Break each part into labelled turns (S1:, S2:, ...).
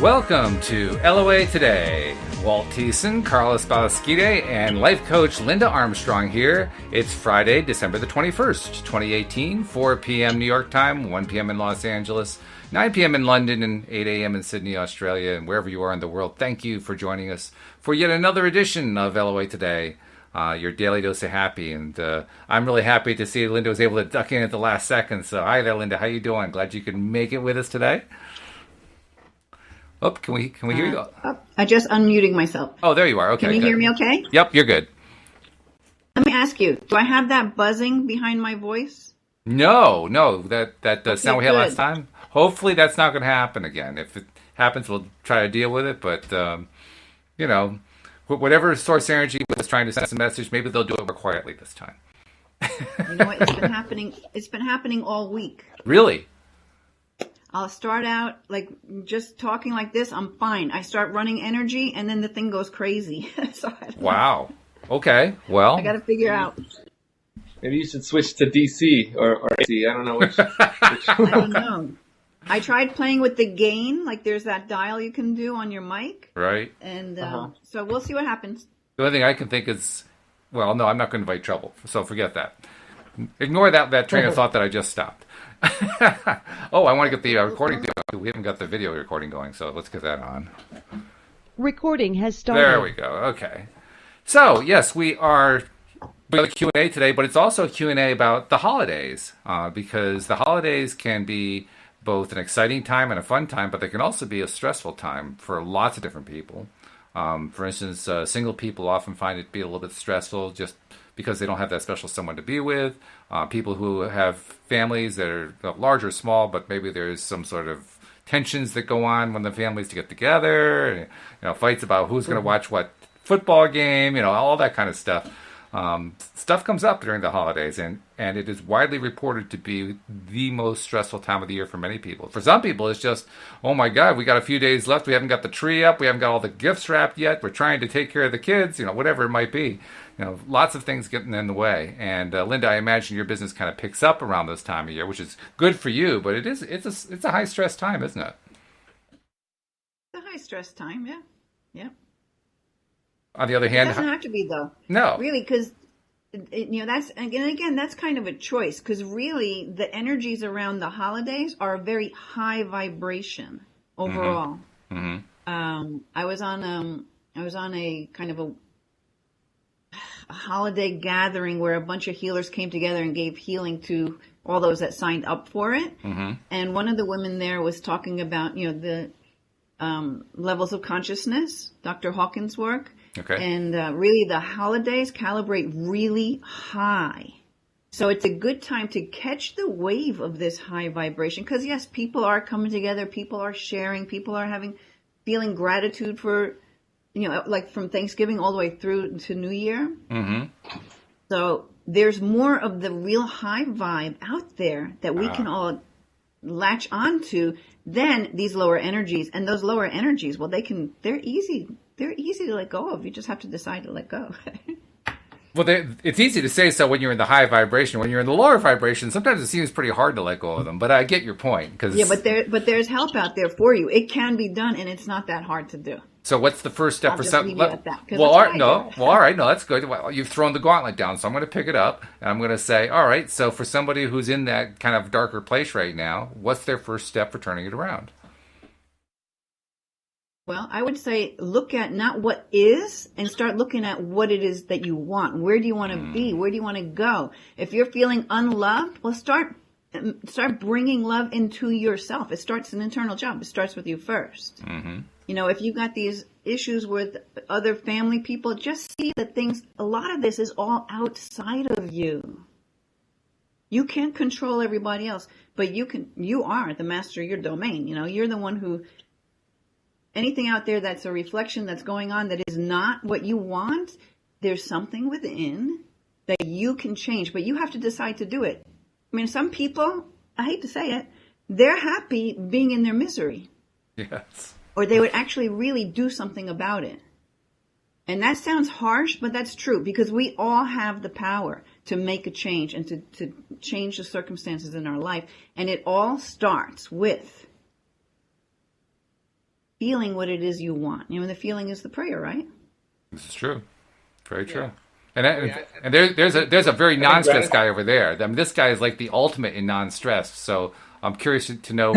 S1: Welcome to LOA Today. Walt Thiessen, Carlos Balasquide, and life coach Linda Armstrong here. It's Friday, December the 21st, 2018, 4 p.m. New York time, 1 p.m. in Los Angeles, 9 p.m. in London, and 8 a.m. in Sydney, Australia, and wherever you are in the world. Thank you for joining us for yet another edition of LOA Today, your daily dose of happy. And I'm really happy to see Linda was able to duck in at the last second. So hi there, Linda. How you doing? Glad you could make it with us today. Oh, can we hear you?
S2: I just unmuting myself.
S1: Oh, there you are. Okay.
S2: Can you hear me okay?
S1: Yep, you're good.
S2: Let me ask you, do I have that buzzing behind my voice?
S1: No, that does sound we had
S2: good.
S1: last time. Hopefully that's not going to happen again. If it happens, we'll try to deal with it. But, whatever source energy was trying to send us a message, maybe they'll do it more quietly this time.
S2: You know what? It's been happening all week.
S1: Really?
S2: I'll start out like just talking like this. I'm fine. I start running energy, and then the thing goes crazy. So
S1: Wow. Okay. Well,
S2: I got to figure out.
S3: Maybe you should switch to DC or AC. I don't know which.
S2: I don't know. I tried playing with the gain. Like there's that dial you can do on your mic.
S1: Right.
S2: And so we'll see what happens.
S1: The only thing I can think is, well, no, I'm not going to invite trouble. So forget that. Ignore that train of thought that I just stopped. Oh, I want to get the recording going. We haven't got the video recording going, so let's get that on.
S4: Recording has started.
S1: There we go. Okay. So, yes, we are doing a Q&A today, but it's also a Q&A about the holidays, because the holidays can be both an exciting time and a fun time, but they can also be a stressful time for lots of different people. For instance, single people often find it to be a little bit stressful just because they don't have that special someone to be with. People who have families that are large or small, but maybe there's some sort of tensions that go on when the families get together, and, fights about who's going to watch what football game, all that kind of stuff. Stuff comes up during the holidays, and it is widely reported to be the most stressful time of the year for many people. For some people, it's just, oh my God, we got a few days left. We haven't got the tree up. We haven't got all the gifts wrapped yet. We're trying to take care of the kids, whatever it might be. Lots of things getting in the way. And Linda, I imagine your business kind of picks up around this time of year, which is good for you, but it's a high stress time, isn't it?
S2: It's a high stress time, yeah. Yeah.
S1: On the other hand,
S2: it doesn't have to be though.
S1: No,
S2: really, because that's again that's kind of a choice. Because really, the energies around the holidays are very high vibration overall.
S1: Mm-hmm.
S2: I was on a kind of a holiday gathering where a bunch of healers came together and gave healing to all those that signed up for it.
S1: Mm-hmm.
S2: And one of the women there was talking about the levels of consciousness, Dr. Hawkins' work.
S1: Okay.
S2: And really the holidays calibrate really high. So it's a good time to catch the wave of this high vibration. Because yes, people are coming together, people are sharing, people are feeling gratitude for, like from Thanksgiving all the way through to New Year.
S1: Mm-hmm.
S2: So there's more of the real high vibe out there that we can all latch onto than these lower energies. And those lower energies, well, they're easy to let go of. You just have to decide to let go.
S1: Well, it's easy to say so when you're in the high vibration. When you're in the lower vibration, sometimes it seems pretty hard to let go of them. But I get your point.
S2: Yeah, but there's help out there for you. It can be done, and it's not that hard to do.
S1: So what's the first step
S2: I'll
S1: for
S2: just
S1: something?
S2: leave you at that,
S1: all right, no, that's good. Well, you've thrown the gauntlet down, so I'm going to pick it up, and I'm going to say, all right, so for somebody who's in that kind of darker place right now, what's their first step for turning it around?
S2: Well, I would say look at not what is and start looking at what it is that you want. Where do you want to be? Where do you want to go? If you're feeling unloved, well, start bringing love into yourself. It's an internal job. It starts with you first.
S1: Mm-hmm.
S2: If you've got these issues with other family people, just see that a lot of this is all outside of you. You can't control everybody else, but you are the master of your domain. You're the one who, anything out there that's a reflection that's going on that is not what you want, there's something within that you can change, but you have to decide to do it. I mean, some people, I hate to say it, they're happy being in their misery.
S1: Yes.
S2: Or they would actually really do something about it. And that sounds harsh, but that's true because we all have the power to make a change and to change the circumstances in our life. And it all starts with feeling what it is you want. You know, the feeling is the prayer, right?
S1: This is true. Very true.
S3: Yeah.
S1: And there's a very non-stress guy over there. I mean, this guy is like the ultimate in non-stress. So I'm curious to know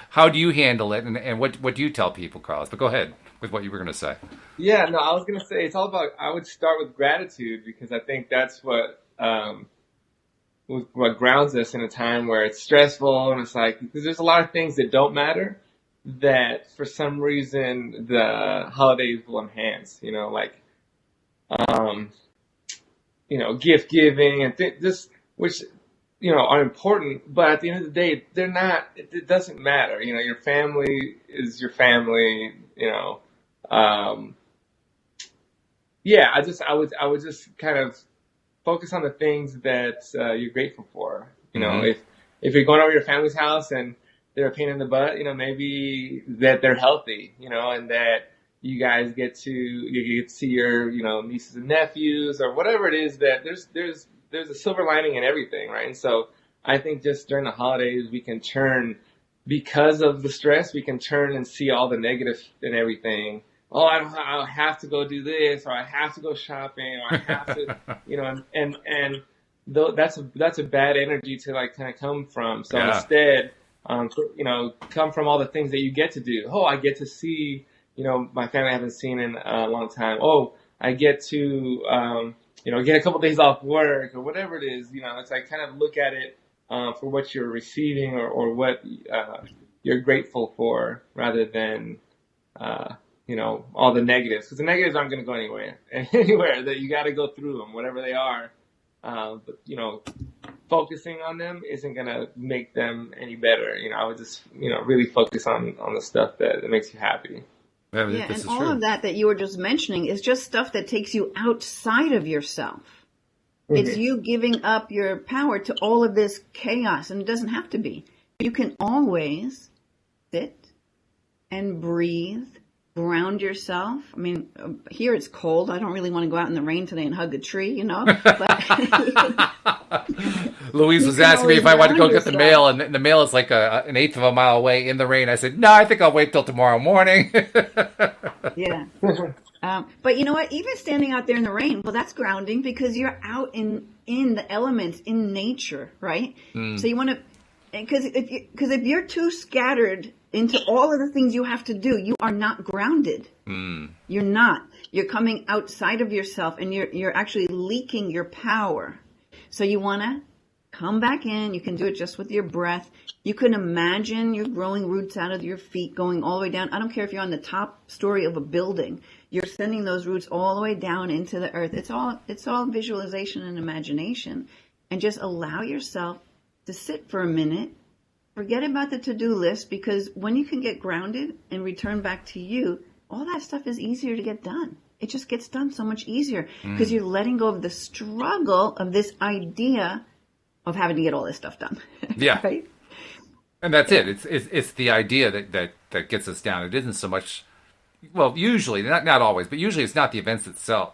S1: how do you handle it, and what do you tell people, Carlos? But go ahead with what you were going to say.
S3: Yeah, no, I was going to say it's all about, I would start with gratitude, because I think that's what grounds us in a time where it's stressful, and it's like, because there's a lot of things that don't matter that for some reason the holidays will enhance, gift giving and just, which, are important, but at the end of the day, they're not, it doesn't matter. Your family is your family, yeah, I would just kind of focus on the things that you're grateful for. If you're going over your family's house and they're a pain in the butt, maybe that they're healthy, and that you guys get to see your, nieces and nephews or whatever it is, that there's a silver lining in everything, right? And so I think just during the holidays, we can turn, because of the stress, we can turn and see all the negative and everything. Oh, I have to go do this, or I have to go shopping, or I have to, that's a bad energy to like kind of come from. So instead, come from all the things that you get to do. Oh, I get to see, my family I haven't seen in a long time. Oh, I get to, get a couple days off work or whatever it is. It's like kind of look at it for what you're receiving or what you're grateful for, rather than all the negatives, because the negatives aren't going to go anywhere. That you got to go through them, whatever they are. But focusing on them isn't going to make them any better. I would just really focus on the stuff that makes you happy.
S2: Yeah, and all of that you were just mentioning is just stuff that takes you outside of yourself. Mm-hmm. It's you giving up your power to all of this chaos, and it doesn't have to be. You can always sit and breathe, ground yourself. I mean, here it's cold. I don't really want to go out in the rain today and hug a tree, But
S1: Louise was asking me if I wanted to go get the mail, and the mail is like an eighth of a mile away in the rain. I said, no, I think I'll wait till tomorrow morning.
S2: Yeah. But you know what? Even standing out there in the rain, well, that's grounding, because you're out in the elements, in nature, right? Mm. So you want to, because if you're too scattered into all of the things you have to do, you are not grounded. Mm. You're not. You're coming outside of yourself, and you're actually leaking your power. So you want to come back in. You can do it just with your breath. You can imagine you're growing roots out of your feet, going all the way down. I don't care if you're on the top story of a building. You're sending those roots all the way down into the earth. It's all visualization and imagination. And just allow yourself to sit for a minute. Forget about the to-do list, because when you can get grounded and return back to you, all that stuff is easier to get done. It just gets done so much easier, because you're letting go of the struggle of this idea of having to get all this stuff done.
S1: Yeah.
S2: Right?
S1: And that's it. It's the idea that gets us down. It isn't so much, well, usually, not always, but usually it's not the events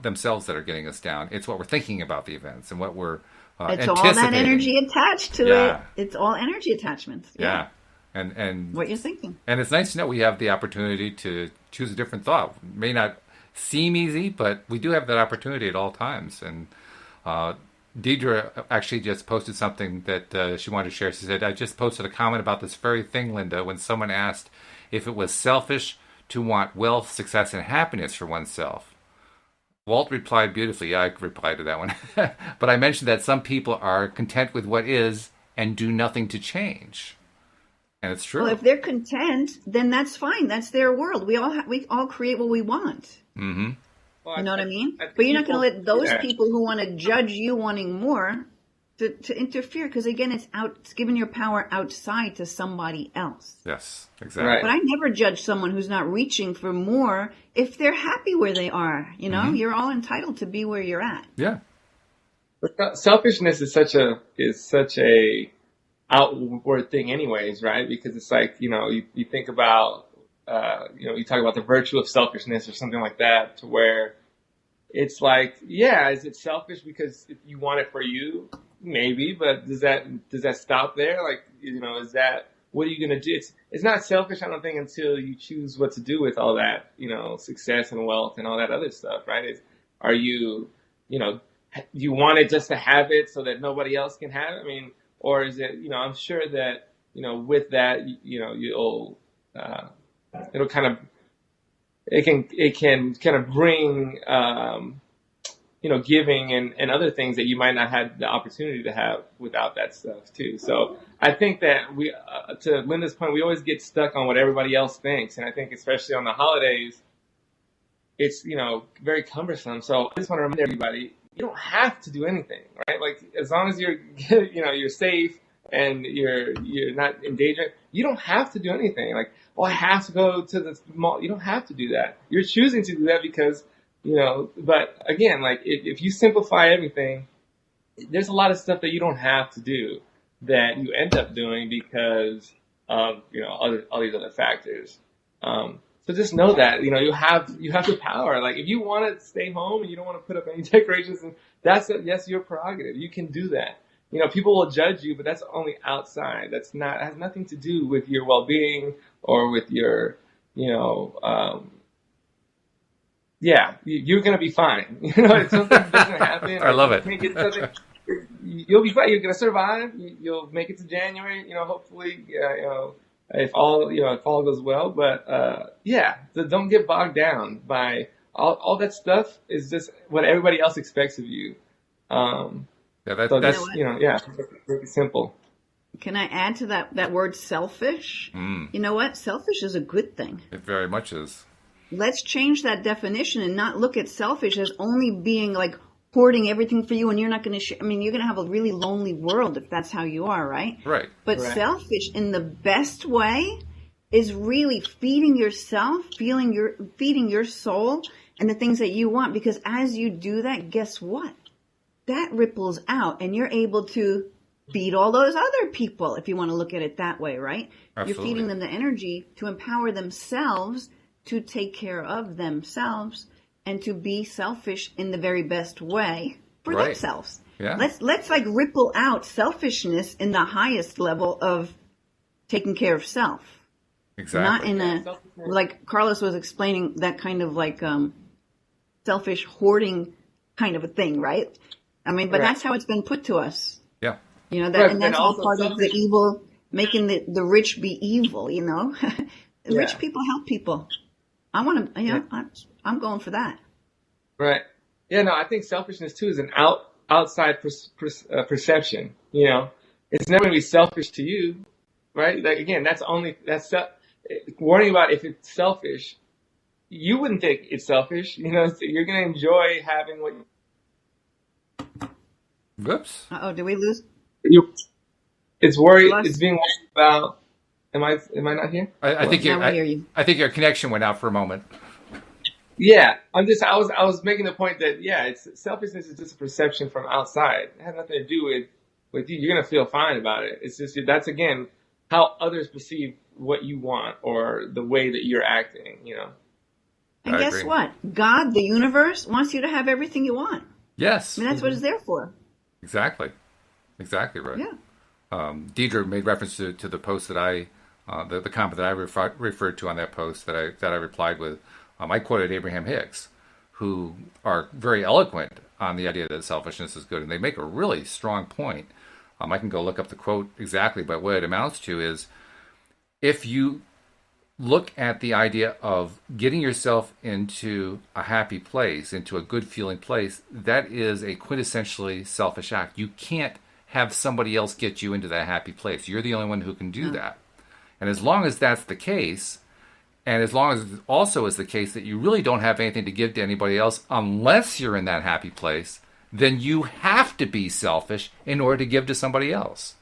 S1: themselves that are getting us down. It's what we're thinking about the events and what we're
S2: it's all that energy attached to it. It's all energy attachments.
S1: Yeah. And
S2: what you're thinking. And
S1: it's nice to know we have the opportunity to choose a different thought. It may not seem easy, but we do have that opportunity at all times. And Deidre actually just posted something that she wanted to share. She said, I just posted a comment about this very thing, Linda, when someone asked if it was selfish to want wealth, success, and happiness for oneself. Walt replied beautifully. Yeah, I could reply to that one. But I mentioned that some people are content with what is and do nothing to change. And it's true.
S2: Well, if they're content, then that's fine. That's their world. We all create what we want.
S1: Mm-hmm.
S2: Well, you know what I mean? But you're not going to let those people who want to judge you wanting more to interfere, because again, it's giving your power outside to somebody else.
S1: Yes, exactly.
S2: Right. But I never judge someone who's not reaching for more if they're happy where they are. You're all entitled to be where you're at.
S1: Yeah.
S3: But selfishness is such a outward thing, anyways, right? Because it's like you think about you talk about the virtue of selfishness or something like that, to where it's like, yeah, is it selfish because if you want it for you? Maybe, but does that stop there? Like, is that what are you going to do? It's not selfish, I don't think, until you choose what to do with all that, success and wealth and all that other stuff, right? Are you, you want it just to have it so that nobody else can have it? I mean, or is it, I'm sure that, with that, you'll, it'll kind of, it can kind of bring, giving and other things that you might not have the opportunity to have without that stuff too. So I think that we, to Linda's point, we always get stuck on what everybody else thinks. And I think especially on the holidays, it's, very cumbersome. So I just want to remind everybody, you don't have to do anything, right? Like as long as you're, you're safe and you're not in danger, you don't have to do anything. Like, I have to go to the mall. You don't have to do that. You're choosing to do that because, but again, like if you simplify everything, there's a lot of stuff that you don't have to do that you end up doing because of, all these other factors. So just know that, you have the power. Like if you want to stay home and you don't want to put up any decorations, and that's your prerogative. You can do that. People will judge you, but that's only outside. It has nothing to do with your well-being or with your, you're going to be fine. If something doesn't happen,
S1: I love it.
S3: You'll be fine. You're going to survive. You'll make it to January, hopefully, if all goes well. But, so don't get bogged down by all that stuff is just what everybody else expects of you. That's very simple.
S2: Can I add to that word selfish? You know what? Selfish is a good thing.
S1: It very much is.
S2: Let's change that definition and not look at selfish as only being like hoarding everything for you and you're not going to share. I mean, you're going to have a really lonely world if that's how you are, right?
S1: Right.
S2: But selfish in the best way is really feeding yourself, feeding your soul and the things that you want. Because as you do that, guess what? That ripples out and you're able to feed all those other people, if you want to look at it that way, right?
S1: Absolutely.
S2: You're feeding them the energy to empower themselves to take care of themselves and to be selfish in the very best way for themselves.
S1: Yeah.
S2: Let's like ripple out selfishness in the highest level of taking care of self.
S1: Exactly.
S2: Not in like Carlos was explaining, that kind of like selfish hoarding kind of a thing, right? I mean, but that's how it's been put to us.
S1: Yeah.
S2: And that's all part of the evil, making the rich be evil, Rich people help people. I want to, I'm going for that.
S3: Right. Yeah, no, I think selfishness too is an outside perception, It's never going to be selfish to you, right? Like, again, worrying about if it's selfish, you wouldn't think it's selfish, you're going to enjoy having what
S1: Whoops.
S2: Uh-oh, did we lose?
S3: It's worried. It's being worried about. Am I not here?
S1: I think
S2: we hear you.
S1: I think your connection went out for a moment.
S3: Yeah, I was making the point that selfishness is just a perception from outside. It has nothing to do with you. You're gonna feel fine about it. It's just that's again how others perceive what you want or the way that you're acting.
S2: And guess what? God, the universe, wants you to have everything you want.
S1: Yes.
S2: I mean, that's what it's there for.
S1: Exactly right.
S2: Yeah.
S1: Deidre made reference to the post that the comment that I referred to on that post that I replied with. I quoted Abraham Hicks, who are very eloquent on the idea that selfishness is good, and they make a really strong point. I can go look up the quote exactly, but what it amounts to is, if you look at the idea of getting yourself into a happy place, into a good feeling place, that is a quintessentially selfish act. You can't have somebody else get you into that happy place. You're the only one who can do that. And as long as that's the case, and as long as it also is the case that you really don't have anything to give to anybody else unless you're in that happy place, then you have to be selfish in order to give to somebody else.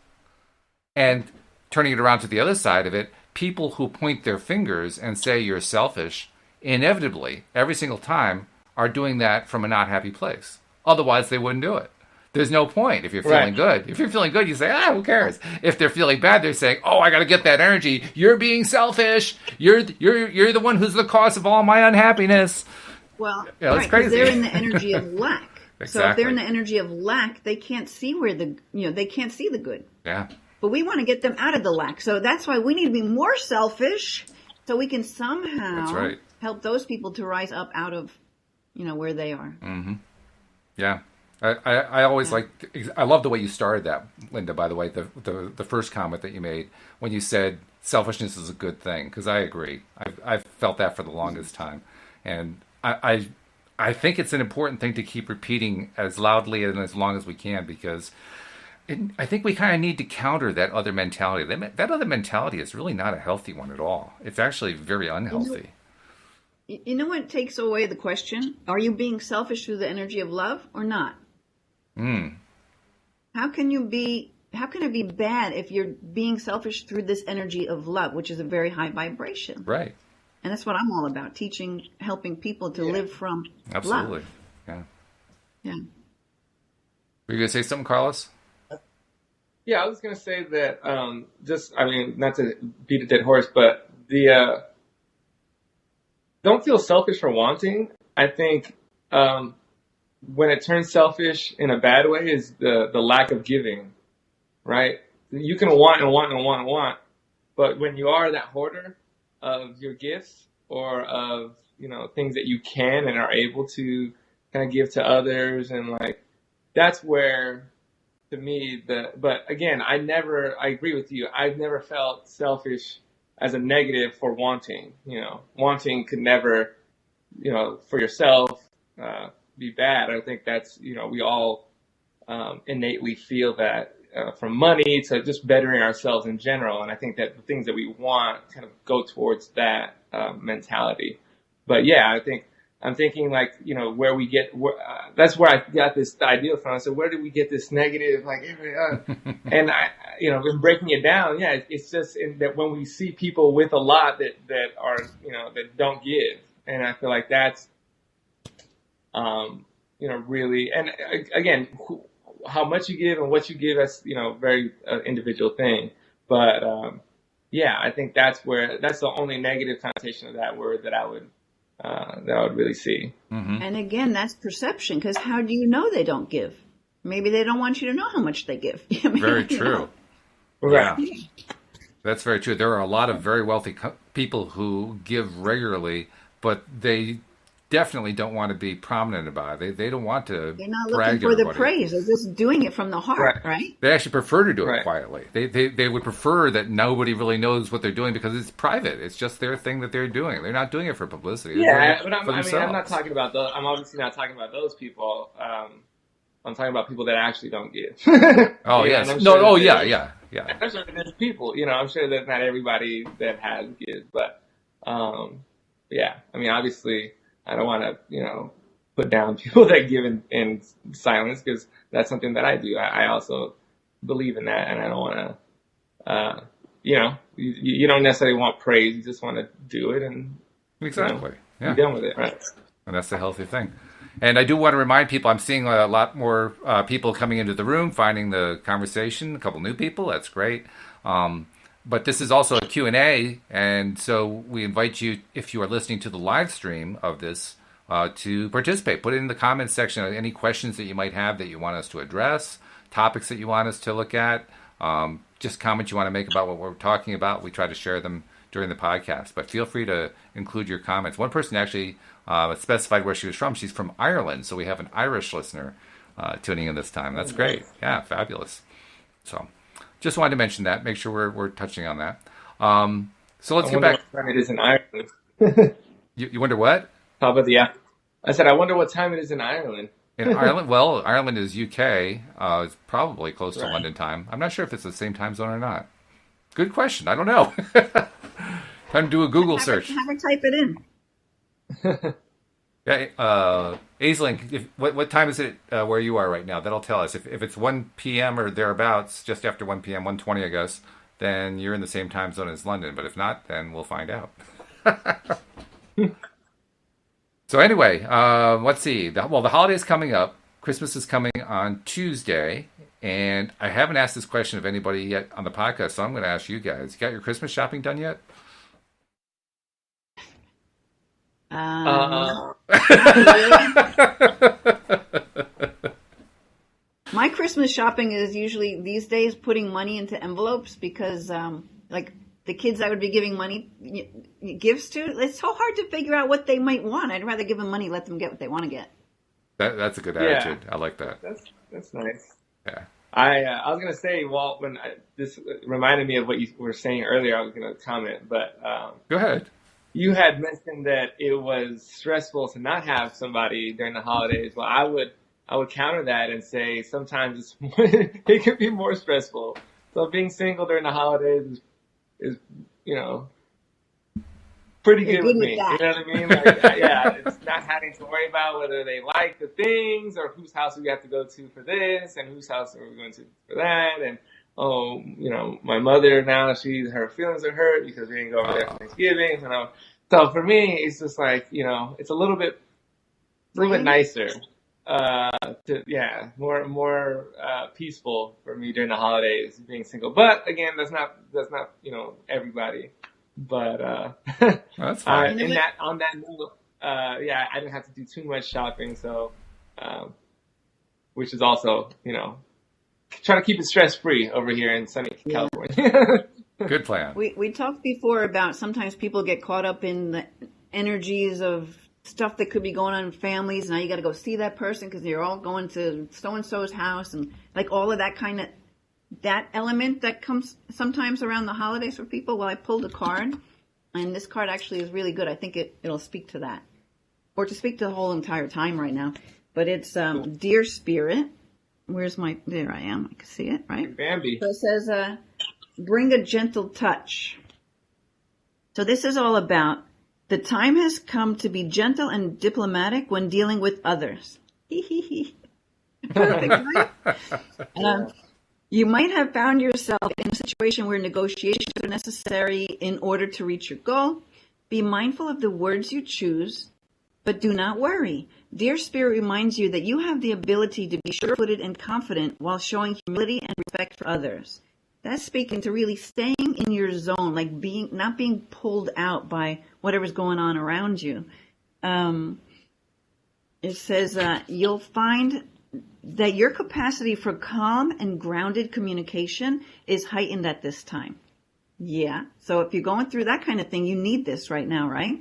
S1: And turning it around to the other side of it, people who point their fingers and say you're selfish, inevitably, every single time, are doing that from a not happy place. Otherwise, they wouldn't do it. There's no point if you're feeling good. If you're feeling good, you say, who cares? If they're feeling bad, they're saying, I got to get that energy. You're being selfish. You're the one who's the cause of all my unhappiness.
S2: Well,
S1: it's crazy.
S2: They're in the energy of lack.
S1: Exactly.
S2: So if they're in the energy of lack, they can't see they can't see the good.
S1: Yeah.
S2: but we want to get them out of the lack. So that's why we need to be more selfish so we can
S1: That's
S2: somehow
S1: right.
S2: help those people to rise up out of, where they are.
S1: Mm-hmm. Yeah. I always I love the way you started that, Linda, by the way, the first comment that you made when you said selfishness is a good thing, because I agree. I've felt that for the longest time. And I think it's an important thing to keep repeating as loudly and as long as we can, because I think we kind of need to counter that other mentality. That other mentality is really not a healthy one at all. It's actually very unhealthy.
S2: You know what takes away the question? Are you being selfish through the energy of love or not? How can it be bad if you're being selfish through this energy of love, which is a very high vibration?
S1: Right.
S2: And that's what I'm all about, helping people to live from
S1: Absolutely.
S2: love.
S1: Yeah. Were you going to say something, Carlos?
S3: Yeah, I was going to say that, not to beat a dead horse, but don't feel selfish for wanting. I think when it turns selfish in a bad way is the lack of giving, right? You can want and want and want and want, but when you are that hoarder of your gifts or of, things that you can and are able to kind of give to others, and that's where, to me, but again, I agree with you. I've never felt selfish as a negative for wanting. Wanting could never, for yourself, be bad. I think that's, we all innately feel that from money to just bettering ourselves in general. And I think that the things that we want kind of go towards that mentality. But yeah, I'm thinking where we get, that's where I got this idea from. So where did we get this negative, and in breaking it down, it's just that when we see people with a lot that are, that don't give. And I feel like that's, really, and again, how much you give and what you give, that's, very individual thing. But, I think that's the only negative connotation of that word that I would really see.
S1: Mm-hmm.
S2: And again, that's perception, because how do you know they don't give? Maybe they don't want you to know how much they give.
S1: Very true.
S3: Right.
S1: Yeah. That's very true. There are a lot of very wealthy people who give regularly, but they definitely don't want to be prominent about it. They don't want to.
S2: They're not
S1: brag
S2: looking for the
S1: everybody.
S2: praise. They're just doing it from the heart, right?
S1: They actually prefer to do it
S3: Right.
S1: quietly. They would prefer that nobody really knows what they're doing because it's private. It's just their thing that they're doing. They're not doing it for publicity.
S3: Yeah, but I'm
S1: themselves.
S3: not talking about those. I'm obviously not talking about those people. I'm talking about people that actually don't give.
S1: Oh,
S3: Yeah,
S1: yes.
S3: and I'm
S1: No,
S3: sure
S1: oh,
S3: that
S1: yeah.
S3: I'm sure that there's people, I'm sure that not everybody that has gives, but, obviously I don't want to, put down people that give in silence, because that's something that I do. I also believe in that, and I don't want to, you don't necessarily want praise. You just want to do it and
S1: Exactly.
S3: be done with it, right?
S1: And that's the healthy thing. And I do want to remind people, I'm seeing a lot more people coming into the room, finding the conversation, a couple new people. That's great. But this is also a Q&A, and so we invite you, if you are listening to the live stream of this, to participate. Put it in the comments section any questions that you might have that you want us to address, topics that you want us to look at, just comments you want to make about what we're talking about. We try to share them during the podcast, but feel free to include your comments. One person actually specified where she was from. She's from Ireland, so we have an Irish listener tuning in this time. That's great. Yeah, fabulous. So just wanted to mention that. Make sure we're touching on that. So let's get back.
S3: What time it is in Ireland.
S1: You wonder what?
S3: How about I said, I wonder what time it is in Ireland.
S1: In Ireland? Well, Ireland is UK. It's probably close to London time. I'm not sure if it's the same time zone or not. Good question. I don't know. Time to do a Google search.
S2: Have her type it in.
S1: Yeah, Aisling, what time is it where you are right now? That'll tell us. If it's 1 p.m. or thereabouts, just after 1 p.m., 1:20, I guess, then you're in the same time zone as London. But if not, then we'll find out. So anyway, let's see. The holiday's coming up. Christmas is coming on Tuesday. And I haven't asked this question of anybody yet on the podcast, so I'm going to ask you guys. You got your Christmas shopping done yet?
S2: My Christmas Christmas shopping is usually these days putting money into envelopes because, like the kids I would be giving money gifts to, it's so hard to figure out what they might want. I'd rather give them money, let them get what they want to get.
S1: That's a good attitude. I like that.
S3: That's nice.
S1: Yeah.
S3: I was gonna say, Walt, this reminded me of what you were saying earlier. I was gonna comment, but
S1: Go ahead.
S3: you had mentioned that it was stressful to not have somebody during the holidays. Well, I would counter that and say sometimes it could be more stressful. So being single during the holidays is pretty good with me. You know what I mean? Like, yeah, it's not having to worry about whether they like the things or whose house we have to go to for this and whose house are we going to for that. And, my mother now, her feelings are hurt because we didn't go over there for Thanksgiving. So for me, it's just like, it's a little bit nicer. More peaceful for me during the holidays being single. But again, that's not everybody. But
S1: That's fine.
S3: on that note, I didn't have to do too much shopping, so which is also trying to keep it stress free over here in sunny California.
S1: Good plan.
S2: We talked before about sometimes people get caught up in the energies of stuff that could be going on in families. Now you got to go see that person because you're all going to so-and-so's house, and like all of that element that comes sometimes around the holidays for people. Well, I pulled a card, and this card actually is really good. I think it'll speak to that, or to speak to the whole entire time right now. But it's Dear Spirit. There I am. I can see it, right?
S3: Bambi.
S2: So it says, bring a gentle touch. So this is all about the time has come to be gentle and diplomatic when dealing with others. Perfect, right? You might have found yourself in a situation where negotiations are necessary in order to reach your goal. Be mindful of the words you choose, but do not worry. Dear Spirit reminds you that you have the ability to be sure-footed and confident while showing humility and respect for others. That's speaking to really staying in your zone, like not being pulled out by whatever's going on around you. It says you'll find that your capacity for calm and grounded communication is heightened at this time. Yeah. So if you're going through that kind of thing, you need this right now, right?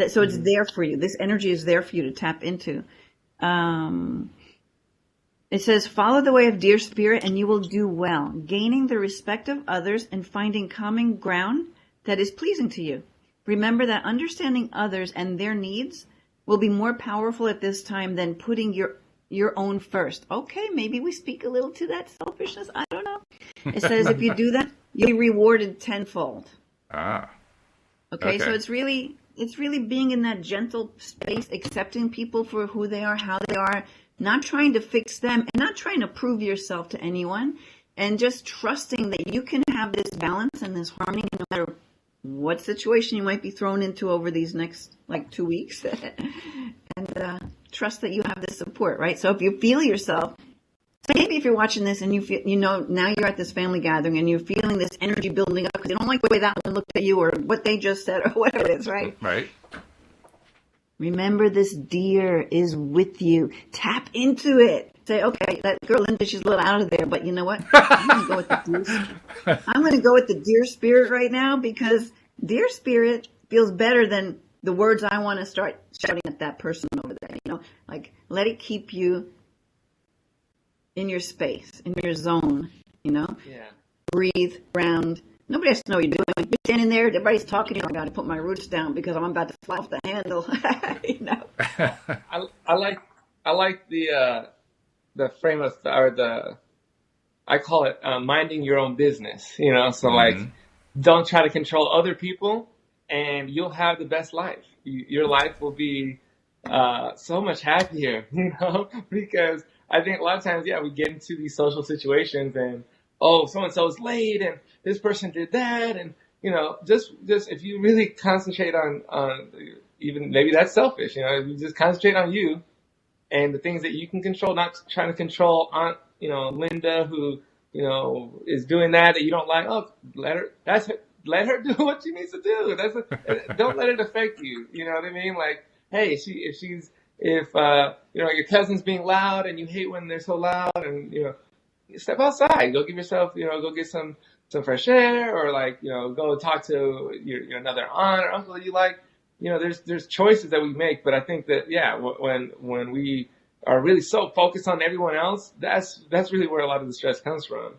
S2: So it's there for you. This energy is there for you to tap into. It says, follow the way of Dear Spirit and you will do well, gaining the respect of others and finding common ground that is pleasing to you. Remember that understanding others and their needs will be more powerful at this time than putting your own first. Okay, maybe we speak a little to that selfishness. I don't know. It says if you do that, you'll be rewarded tenfold. Okay, so it's really being in that gentle space, accepting people for who they are, how they are, not trying to fix them and not trying to prove yourself to anyone, and just trusting that you can have this balance and this harmony no matter what situation you might be thrown into over these next 2 weeks. And trust that you have this support, right? So if you feel yourself, maybe if you're watching this and you feel, now you're at this family gathering and you're feeling this energy building up because you don't like the way that one looked at you or what they just said or whatever it is, right?
S1: Right.
S2: Remember, this deer is with you. Tap into it. Say, okay, that girl Linda, she's a little out of there, but you know what? I'm going to go with the Dear Spirit right now because Dear Spirit feels better than the words I want to start shouting at that person over there. Let it keep you in your space, in your zone. Yeah. Breathe, ground. Nobody has to know what you're doing. You're standing there, everybody's talking. I got to put my roots down because I'm about to fly off the handle.
S3: I like the frame of I call it minding your own business. So don't try to control other people, and you'll have the best life. Your life will be so much happier. Because I think a lot of times, we get into these social situations and so-and-so's late and this person did that. And, just if you really concentrate on even maybe that's selfish, if you just concentrate on you and the things that you can control, not trying to control Aunt, Linda, who, is doing that you don't like. Oh, let her do what she needs to do. Don't let it affect you. You know what I mean? Like, hey, if your cousin's being loud and you hate when they're so loud and, step outside, go give yourself, go get some fresh air, or like, go talk to your another aunt or uncle that you like. There's choices that we make, but I think that, yeah, when we are really so focused on everyone else, that's really where a lot of the stress comes from.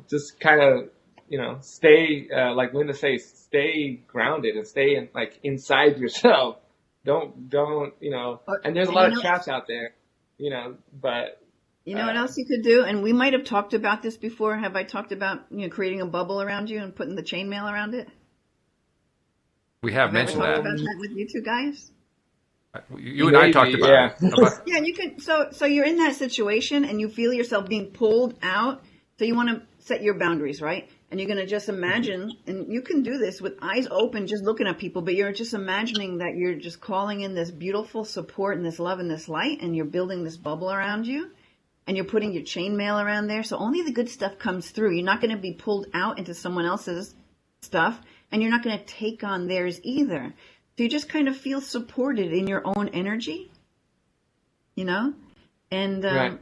S3: Just kind of, stay, like Linda says, stay grounded and stay inside yourself. Don't, and there's a lot of traps out there, but.
S2: You know what else you could do? And we might have talked about this before. Have I talked about, creating a bubble around you and putting the chainmail around it?
S1: We have mentioned that.
S2: About that with you two guys?
S1: You and I talked about it.
S2: Yeah, you can. So you're in that situation and you feel yourself being pulled out. So you want to set your boundaries, right? And you're going to just imagine, and you can do this with eyes open, just looking at people, but you're just imagining that you're just calling in this beautiful support and this love and this light, and you're building this bubble around you. And you're putting your chainmail around there, so only the good stuff comes through. You're not going to be pulled out into someone else's stuff, and you're not going to take on theirs either. So you just kind of feel supported in your own energy, and
S3: right.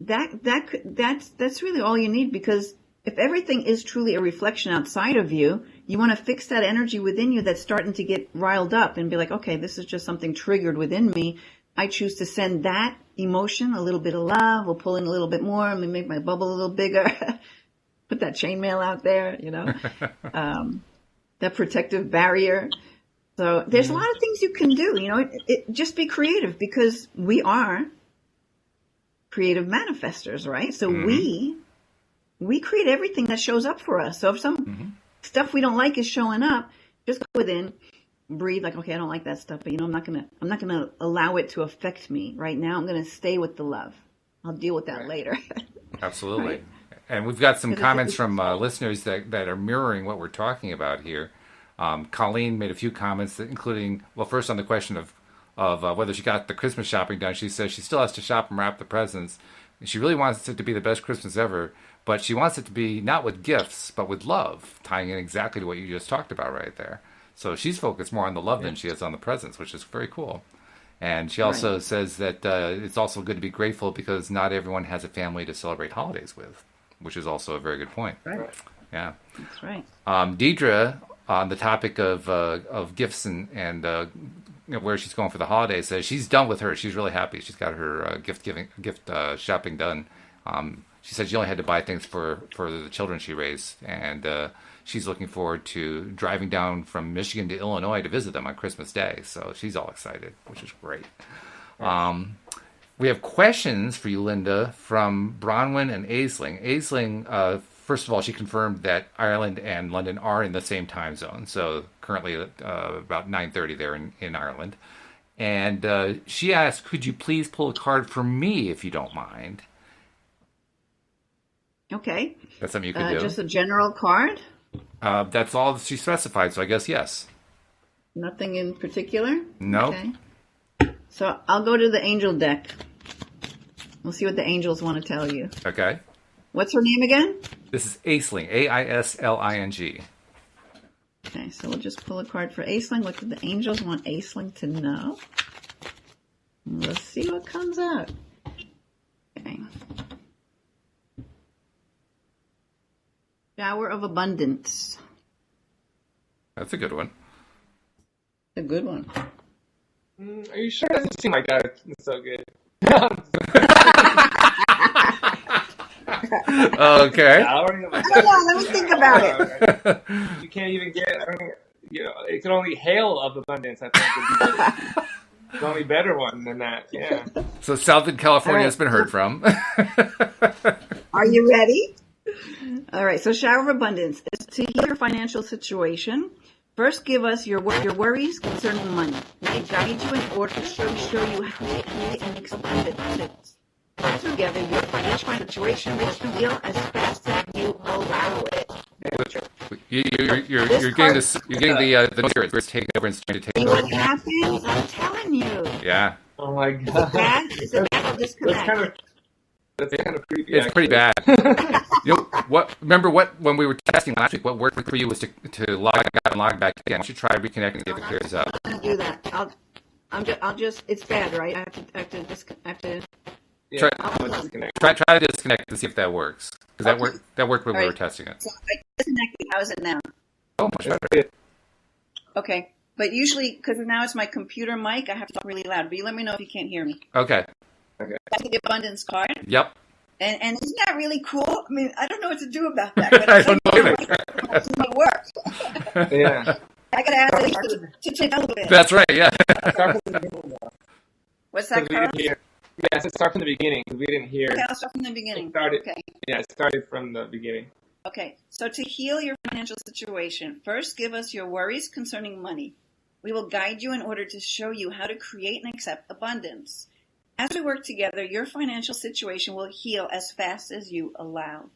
S2: that's really all you need, because if everything is truly a reflection outside of you, you want to fix that energy within you that's starting to get riled up and be like, okay, this is just something triggered within me. I choose to send that emotion a little bit of love. We'll pull in a little bit more. I'm going to make my bubble a little bigger. Put that chainmail out there, that protective barrier. So there's a lot of things you can do. Just be creative, because we are creative manifestors, right? So we create everything that shows up for us. So if some stuff we don't like is showing up, just go within. Breathe, like, okay, I don't like that stuff, but I'm not gonna allow it to affect me right now. I'm gonna stay with the love. I'll deal with that later.
S1: Absolutely.
S2: Right.
S1: And we've got some comments from listeners that are mirroring what we're talking about here. Colleen made a few comments, including, well, first on the question of whether she got the Christmas shopping done. She says she still has to shop and wrap the presents. She really wants it to be the best Christmas ever, but she wants it to be not with gifts, but with love, tying in exactly to what you just talked about right there. So she's focused more on the love than she is on the presents, which is very cool. And she also says that it's also good to be grateful because not everyone has a family to celebrate holidays with, which is also a very good point.
S2: Right.
S1: Yeah.
S2: That's right.
S1: Deidre, on the topic of gifts and where she's going for the holidays, says she's done with her. She's really happy. She's got her gift shopping done. She said she only had to buy things for the children she raised, and she's looking forward to driving down from Michigan to Illinois to visit them on Christmas Day. So she's all excited, which is great. We have questions for you, Linda, from Bronwyn and Aisling. Aisling, first of all, she confirmed that Ireland and London are in the same time zone. So currently about 9:30 there in Ireland. And she asked, could you please pull a card for me if you don't mind?
S2: Okay.
S1: That's something you could do.
S2: Just a general card?
S1: That's all she specified, so I guess yes.
S2: Nothing in particular?
S1: No.
S2: Okay. So I'll go to the angel deck. We'll see what the angels want to tell you.
S1: Okay.
S2: What's her name again?
S1: This is Aisling, Aisling.
S2: Okay, so we'll just pull a card for Aisling. What do the angels want Aisling to know? Let's see what comes out. Okay. Shower of abundance.
S1: That's a good one.
S2: A good one.
S3: Are you sure? It doesn't seem like that. It's so good.
S1: Okay.
S3: I don't know.
S2: Let me think about it.
S3: You can't even get. It can only hail of abundance. I think it's the only better one than that. Yeah.
S1: So Southern California has been heard from.
S2: Are you ready? All right. So shower of abundance is to heal your financial situation. First, give us your worries concerning money. We guide you in order to show you how to create and expand abundance. Together, your financial situation will heal as fast as you allow it.
S1: You're getting this. You're getting the spirit. It's taking over and starting to take over.
S2: What happens? I'm telling you.
S1: Yeah.
S3: Oh my god.
S2: Is it bad or disconnect?
S3: That's kind of creepy.
S1: It's pretty bad. Remember when we were testing last week? What worked for you was to log out and log back in. Why don't you try reconnecting and see if it clears up?
S2: I'm gonna do that. I'll just. It's bad, right? I have to
S3: Yeah,
S1: Try,
S3: I'm a disconnect.
S1: try to disconnect to see if that works. Because that worked when
S2: All
S1: we were
S2: right.
S1: testing it.
S2: So I disconnected. How is it now?
S1: Oh, much
S3: That's
S1: better.
S3: good.
S2: Okay. But usually, because now it's my computer mic, I have to talk really loud. But you let me know if you can't hear me.
S1: Okay.
S2: That's the abundance card.
S1: Yep.
S2: And isn't that really cool? I mean, I don't know what to do about that. But
S1: I don't know either.
S2: It's my work.
S3: Yeah.
S2: I got to ask it to develop it.
S1: That's right. Yeah.
S3: Start from the beginning.
S2: What's that,
S3: We
S2: Carl?
S3: didn't hear. Yeah, I said start from the beginning because we didn't hear.
S2: Okay, I'll start from the beginning.
S3: It started from the beginning.
S2: Okay, so to heal your financial situation, first give us your worries concerning money. We will guide you in order to show you how to create and accept abundance. As we work together, your financial situation will heal as fast as you allow.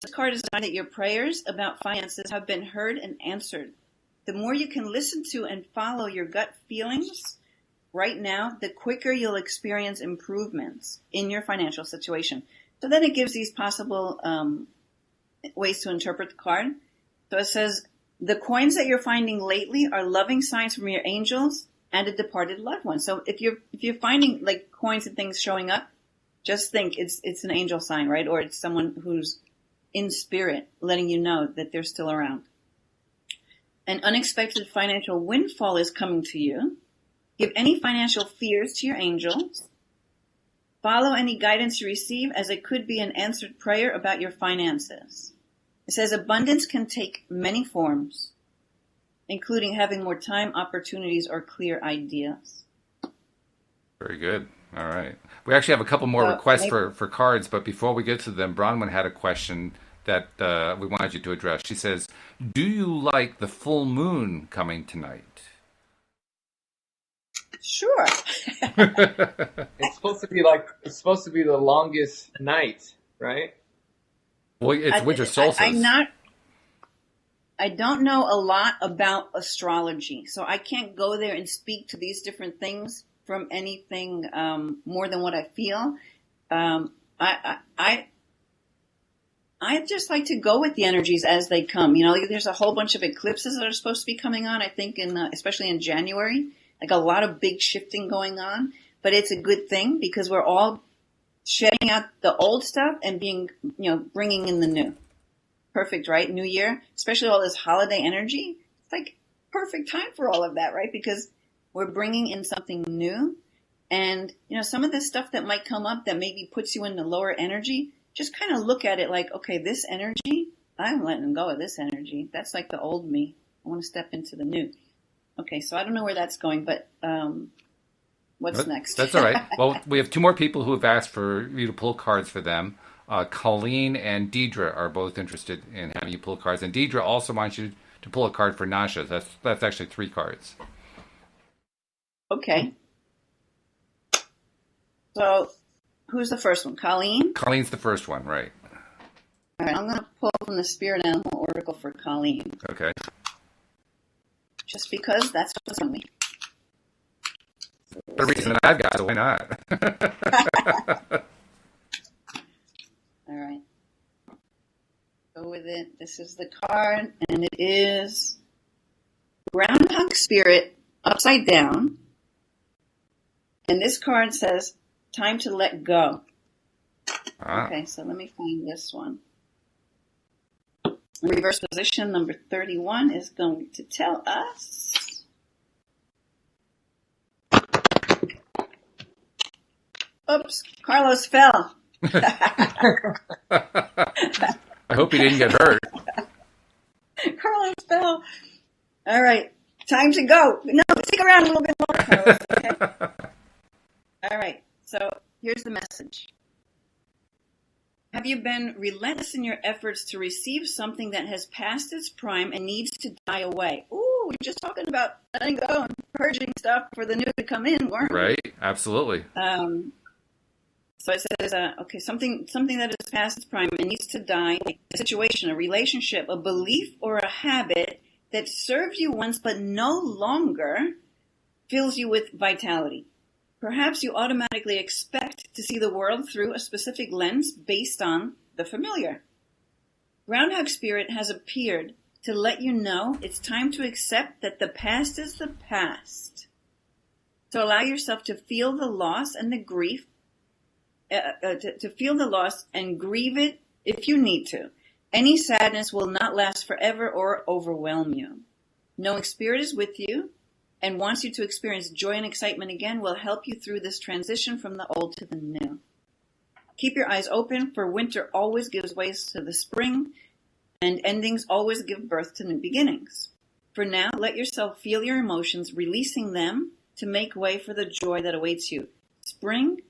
S2: This card is a sign that your prayers about finances have been heard and answered. The more you can listen to and follow your gut feelings right now, the quicker you'll experience improvements in your financial situation. So then it gives these possible ways to interpret the card. So it says, the coins that you're finding lately are loving signs from your angels and a departed loved one. So if you're finding like coins and things showing up, just think it's an angel sign, right? Or it's someone who's in spirit letting you know that they're still around. An unexpected financial windfall is coming to you. Give any financial fears to your angels. Follow any guidance you receive, as it could be an answered prayer about your finances. It says abundance can take many forms, including having more time, opportunities, or clear ideas.
S1: Very good. All right. We actually have a couple more requests for cards, but before we get to them, Bronwyn had a question that we wanted you to address. She says, do you like the full moon coming tonight?
S2: Sure.
S3: It's supposed to be the longest night, right?
S1: Well, it's winter solstice.
S2: I don't know a lot about astrology, so I can't go there and speak to these different things from anything more than what I feel. I just like to go with the energies as they come. You know, there's a whole bunch of eclipses that are supposed to be coming on, I think, especially in January. Like a lot of big shifting going on. But it's a good thing because we're all shedding out the old stuff and bringing in the new. Perfect, right? New year, especially all this holiday energy. It's like perfect time for all of that, right? Because we're bringing in something new. And, some of this stuff that might come up that maybe puts you in the lower energy, just kind of look at it like, okay, this energy, I'm letting go of this energy. That's like the old me. I want to step into the new. Okay, so I don't know where that's going, but what's next?
S1: That's all right. Well, we have two more people who have asked for you to pull cards for them. Colleen and Deidre are both interested in having you pull cards. And Deidre also wants you to pull a card for Nasha. That's actually 3 cards.
S2: Okay. So, who's the first one? Colleen?
S1: Colleen's the first one, right.
S2: All right, I'm going to pull from the Spirit Animal Oracle for Colleen.
S1: Okay.
S2: Just because that's what's on me.
S1: The reason that I've got, so why not?
S2: All right. Go with it. This is the card, and it is Groundhog Spirit upside down. And this card says, time to let go.
S1: Ah.
S2: Okay, so let me find this one. Reverse position number 31 is going to tell us. Oops, Carlos fell.
S1: I hope he didn't get hurt.
S2: Carlos fell. All right, time to go. No, stick around a little bit more, Carlos. Okay? All right, so here's the message. Have you been relentless in your efforts to receive something that has passed its prime and needs to die away? Ooh, we're just talking about letting go and purging stuff for the new to come in, weren't we?
S1: Right, absolutely.
S2: So it says, okay, something that has passed its prime and needs to die, a situation, a relationship, a belief, or a habit that served you once but no longer fills you with vitality. Perhaps you automatically expect to see the world through a specific lens based on the familiar. Groundhog Spirit has appeared to let you know it's time to accept that the past is the past. To allow yourself to feel the loss and the grief to feel the loss and grieve it if you need to. Any sadness will not last forever or overwhelm you. Knowing Spirit is with you and wants you to experience joy and excitement again will help you through this transition from the old to the new. Keep your eyes open, for winter always gives way to the spring, and endings always give birth to new beginnings. For now, let yourself feel your emotions, releasing them to make way for the joy that awaits you. Spring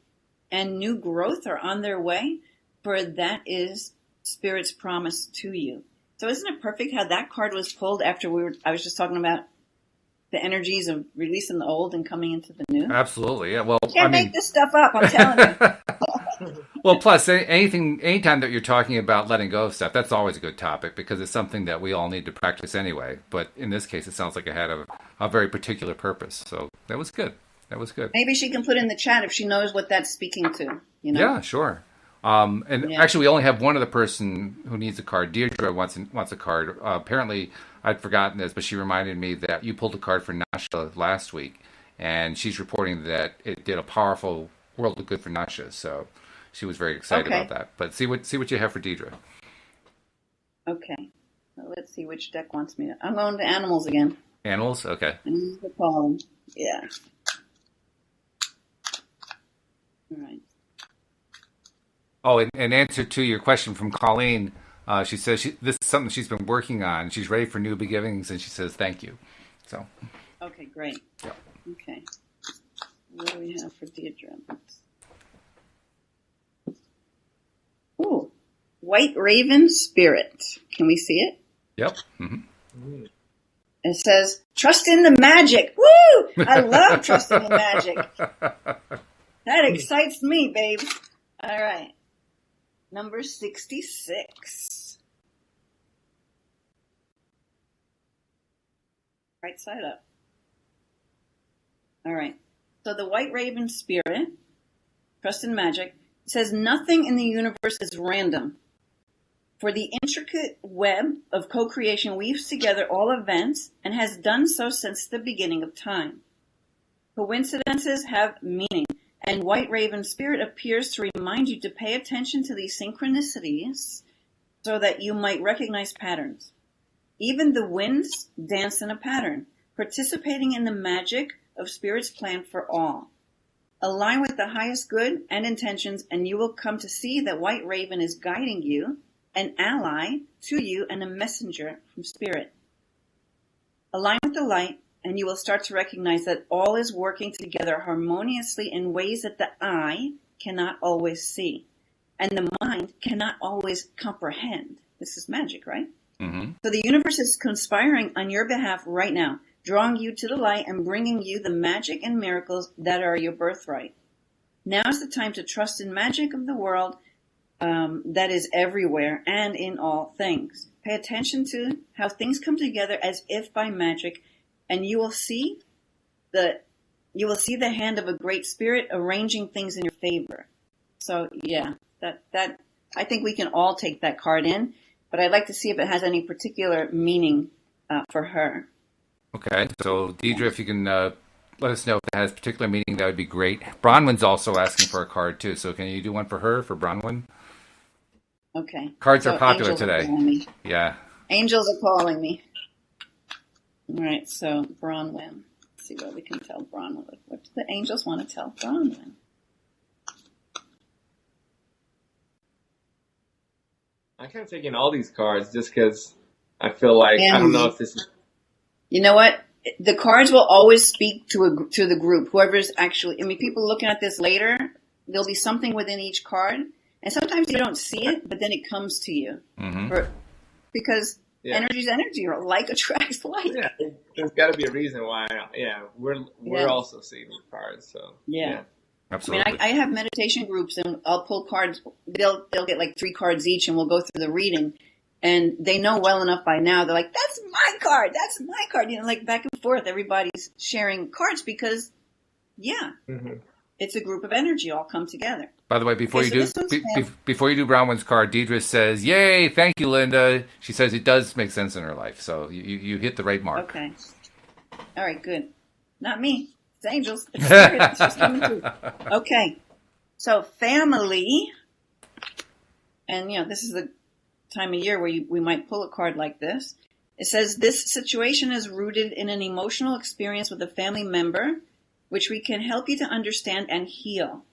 S2: and new growth are on their way, for that is Spirit's promise to you. So isn't it perfect how that card was pulled after I was just talking about the energies of releasing the old and coming into the new?
S1: Absolutely. Yeah. Well,
S2: You can't make this stuff up, I'm telling you.
S1: Well, plus anytime that you're talking about letting go of stuff, that's always a good topic because it's something that we all need to practice anyway. But in this case, it sounds like it had a very particular purpose. So that was good. That was good.
S2: Maybe she can put in the chat if she knows what that's speaking to. You know?
S1: Yeah, sure. Actually, we only have one other person who needs a card. Deirdre wants a card. Apparently, I'd forgotten this, but she reminded me that you pulled a card for Nasha last week, and she's reporting that it did a powerful world of good for Nasha. So she was very excited about that. But see what you have for Deirdre.
S2: Okay. Well, let's see which deck wants me to. I'm going to animals again.
S1: Animals? Okay.
S2: Animals the column. Yeah. All right.
S1: Oh, in answer to your question from Colleen, she says this is something she's been working on. She's ready for new beginnings, and she says thank you. So.
S2: Okay, great.
S1: Yeah.
S2: Okay. What do we have for Deirdre? Ooh, White Raven Spirit. Can we see it?
S1: Yep. Mm-hmm.
S2: It says, trust in the magic. Woo! I love trusting in magic. That excites me, babe. All right. Number 66. Right side up. All right. So the White Raven Spirit, trust in magic, says nothing in the universe is random. For the intricate web of co-creation weaves together all events and has done so since the beginning of time. Coincidences have meaning, and White Raven Spirit appears to remind you to pay attention to these synchronicities so that you might recognize patterns. Even the winds dance in a pattern, participating in the magic of Spirit's plan for all. Align with the highest good and intentions, and you will come to see that White Raven is guiding you, an ally to you, and a messenger from Spirit. Align with the light, and you will start to recognize that all is working together harmoniously in ways that the eye cannot always see, and the mind cannot always comprehend. This is magic, right?
S1: Mm-hmm.
S2: So the universe is conspiring on your behalf right now, drawing you to the light and bringing you the magic and miracles that are your birthright. Now is the time to trust in magic of the world that is everywhere and in all things. Pay attention to how things come together as if by magic, and you will see the hand of a great spirit arranging things in your favor. So yeah, that I think we can all take that card in, but I'd like to see if it has any particular meaning for her.
S1: Okay, so Deidre, if you can let us know if it has particular meaning, that would be great. Bronwyn's also asking for a card too, so can you do one for her, for Bronwyn?
S2: Okay.
S1: Cards
S2: So
S1: are popular
S2: angels
S1: today.
S2: are calling me.
S1: Yeah.
S2: Angels are calling me. All right, so Bronwyn. Let's see what we can tell Bronwyn. What do the angels want to tell Bronwyn?
S3: I'm kind of taking all these cards just because I feel like I don't know if this is.
S2: You know what? The cards will always speak to the group. Whoever's actually, I mean, people looking at this later, there'll be something within each card, and sometimes you don't see it, but then it comes to you.
S1: Mm-hmm.
S2: Because energy's energy, or like attracts like.
S3: Yeah, there's got to be a reason why. Yeah, we're also seeing these cards. So
S2: yeah.
S1: Absolutely.
S2: I mean, I have meditation groups, and I'll pull cards. They'll get like 3 cards each, and we'll go through the reading. And they know well enough by now. They're like, "That's my card. That's my card." You know, like back and forth. Everybody's sharing cards because, it's a group of energy all come together.
S1: By the way, before you do Bronwyn's card, Deidre says, "Yay! Thank you, Linda." She says it does make sense in her life, so you hit the right mark.
S2: Okay. All right. Good. Not me. It's angels. It's spirit. It's just coming through. Okay. So family, and this is the time of year where we might pull a card like this. It says this situation is rooted in an emotional experience with a family member, which we can help you to understand and heal.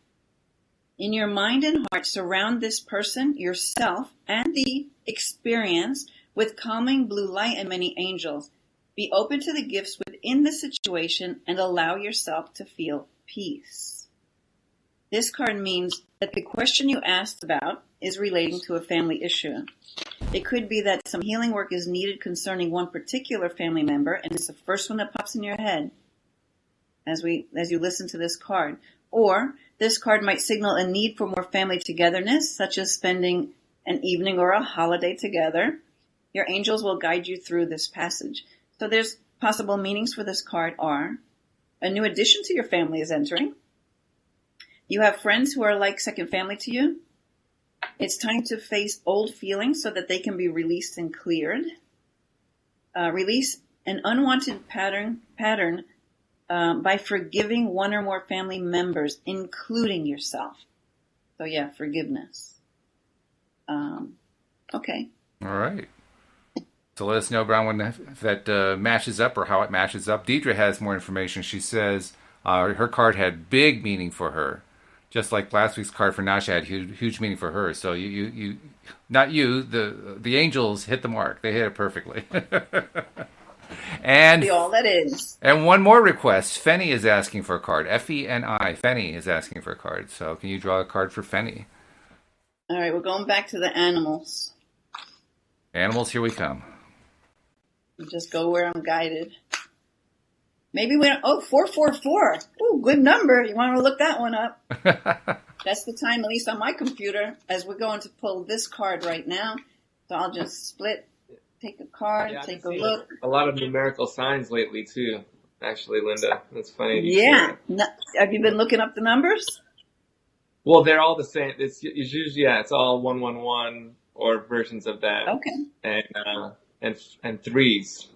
S2: In your mind and heart, surround this person, yourself, and the experience with calming blue light and many angels. Be open to the gifts within the situation and allow yourself to feel peace. This card means that the question you asked about is relating to a family issue. It could be that some healing work is needed concerning one particular family member, and it's the first one that pops in your head as you listen to this card. Or this card might signal a need for more family togetherness, such as spending an evening or a holiday together. Your angels will guide you through this passage. So there's possible meanings for this card are: a new addition to your family is entering. You have friends who are like second family to you. It's time to face old feelings so that they can be released and cleared. Release an unwanted pattern by forgiving one or more family members, including yourself. So yeah, forgiveness. Okay.
S1: All right. So let us know, Brown, when that matches up or how it matches up. Deidre has more information. She says her card had big meaning for her. Just like last week's card for Nasha had huge meaning for her. So you not you, the angels hit the mark. They hit it perfectly. And
S2: all that is.
S1: And one more request. Fenny is asking for a card. Feni. Fenny is asking for a card. So can you draw a card for Fenny?
S2: All right, we're going back to the animals.
S1: Animals, here we come.
S2: Just go where I'm guided. Maybe 444. Ooh, good number. You want to look that one up? That's the time, at least on my computer, as we're going to pull this card right now. So I'll just split, take a card, take a look.
S3: A lot of numerical signs lately, too, actually, Linda. That's funny.
S2: Yeah. Have you been looking up the numbers?
S3: Well, they're all the same. It's usually, it's all 111 or versions of that.
S2: Okay.
S3: And threes.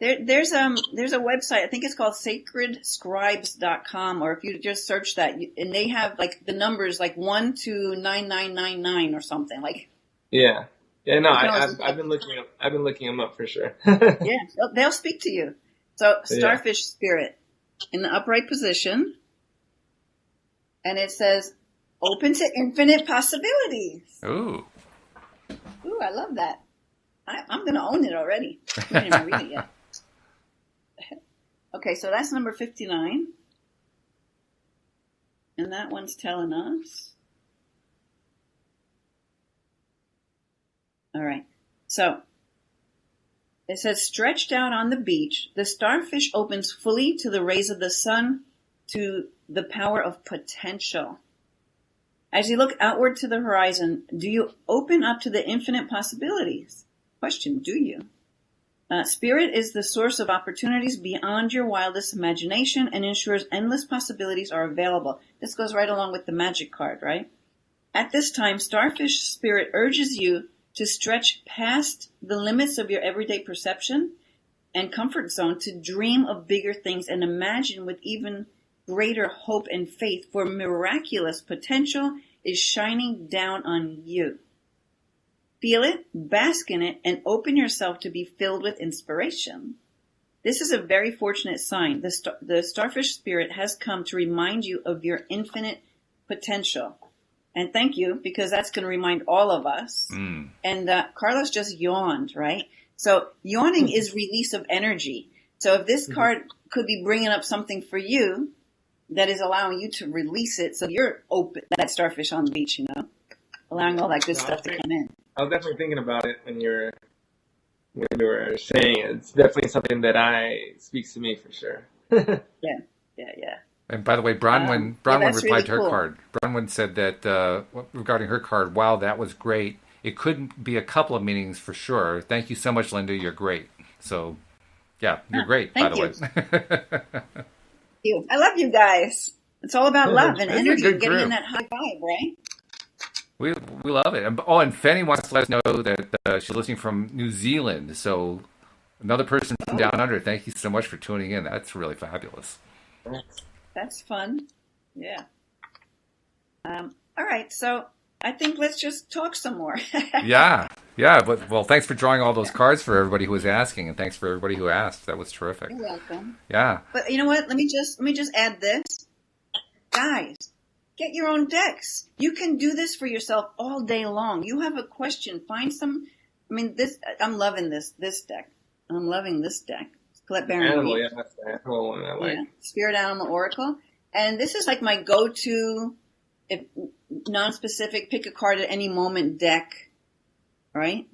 S2: There's a website, I think it's called sacredscribes.com, or if you just search that, and they have like the numbers like 1 to 9999 or something like.
S3: Yeah. Yeah, no, I've been looking them up for sure.
S2: Yeah, they'll speak to you. So starfish spirit in the upright position, and it says open to infinite possibilities.
S1: Ooh,
S2: I love that. I'm going to own it already. I didn't even read it yet. Okay, so that's number 59. And that one's telling us. All right. So it says, stretched out on the beach, the starfish opens fully to the rays of the sun, to the power of potential. As you look outward to the horizon, do you open up to the infinite possibilities? Question, do you? Spirit is the source of opportunities beyond your wildest imagination and ensures endless possibilities are available. This goes right along with the magic card, right? At this time, starfish spirit urges you to stretch past the limits of your everyday perception and comfort zone to dream of bigger things and imagine with even greater hope and faith, for miraculous potential is shining down on you. Feel it, bask in it, and open yourself to be filled with inspiration. This is a very fortunate sign. The starfish spirit has come to remind you of your infinite potential. And thank you, because that's going to remind all of us. Mm. And Carlos just yawned, right? So yawning is release of energy. So if this card could be bringing up something for you that is allowing you to release it, so you're open, that starfish on the beach, allowing all that good stuff to come in.
S3: I was definitely thinking about it when you were saying it. It's definitely something that speaks to me for sure.
S2: Yeah.
S1: And by the way, Bronwyn replied really to her card. Bronwyn said that regarding her card, wow, that was great. It could be a couple of meanings for sure. Thank you so much, Linda. You're great. So, yeah, you're great, by the way.
S2: I love you guys. It's all about love and energy, getting in that high vibe, right?
S1: We love it. And Fanny wants to let us know that she's listening from New Zealand. So another person from down under. Thank you so much for tuning in. That's really fabulous.
S2: That's fun. Yeah. All right, so I think let's just talk some more.
S1: Yeah. But well, thanks for drawing all those cards for everybody who was asking, and thanks for everybody who asked. That was terrific.
S2: You're welcome.
S1: Yeah.
S2: But you know what? Let me just add this, guys. Get your own decks. You can do this for yourself all day long. You have a question, find some. I mean, I'm loving this deck. I'm loving this deck. Colette Baron.
S3: Animal, yeah, that's the animal one I like.
S2: Yeah, Spirit Animal Oracle. And this is like my go-to, if non-specific, pick a card at any moment deck, right?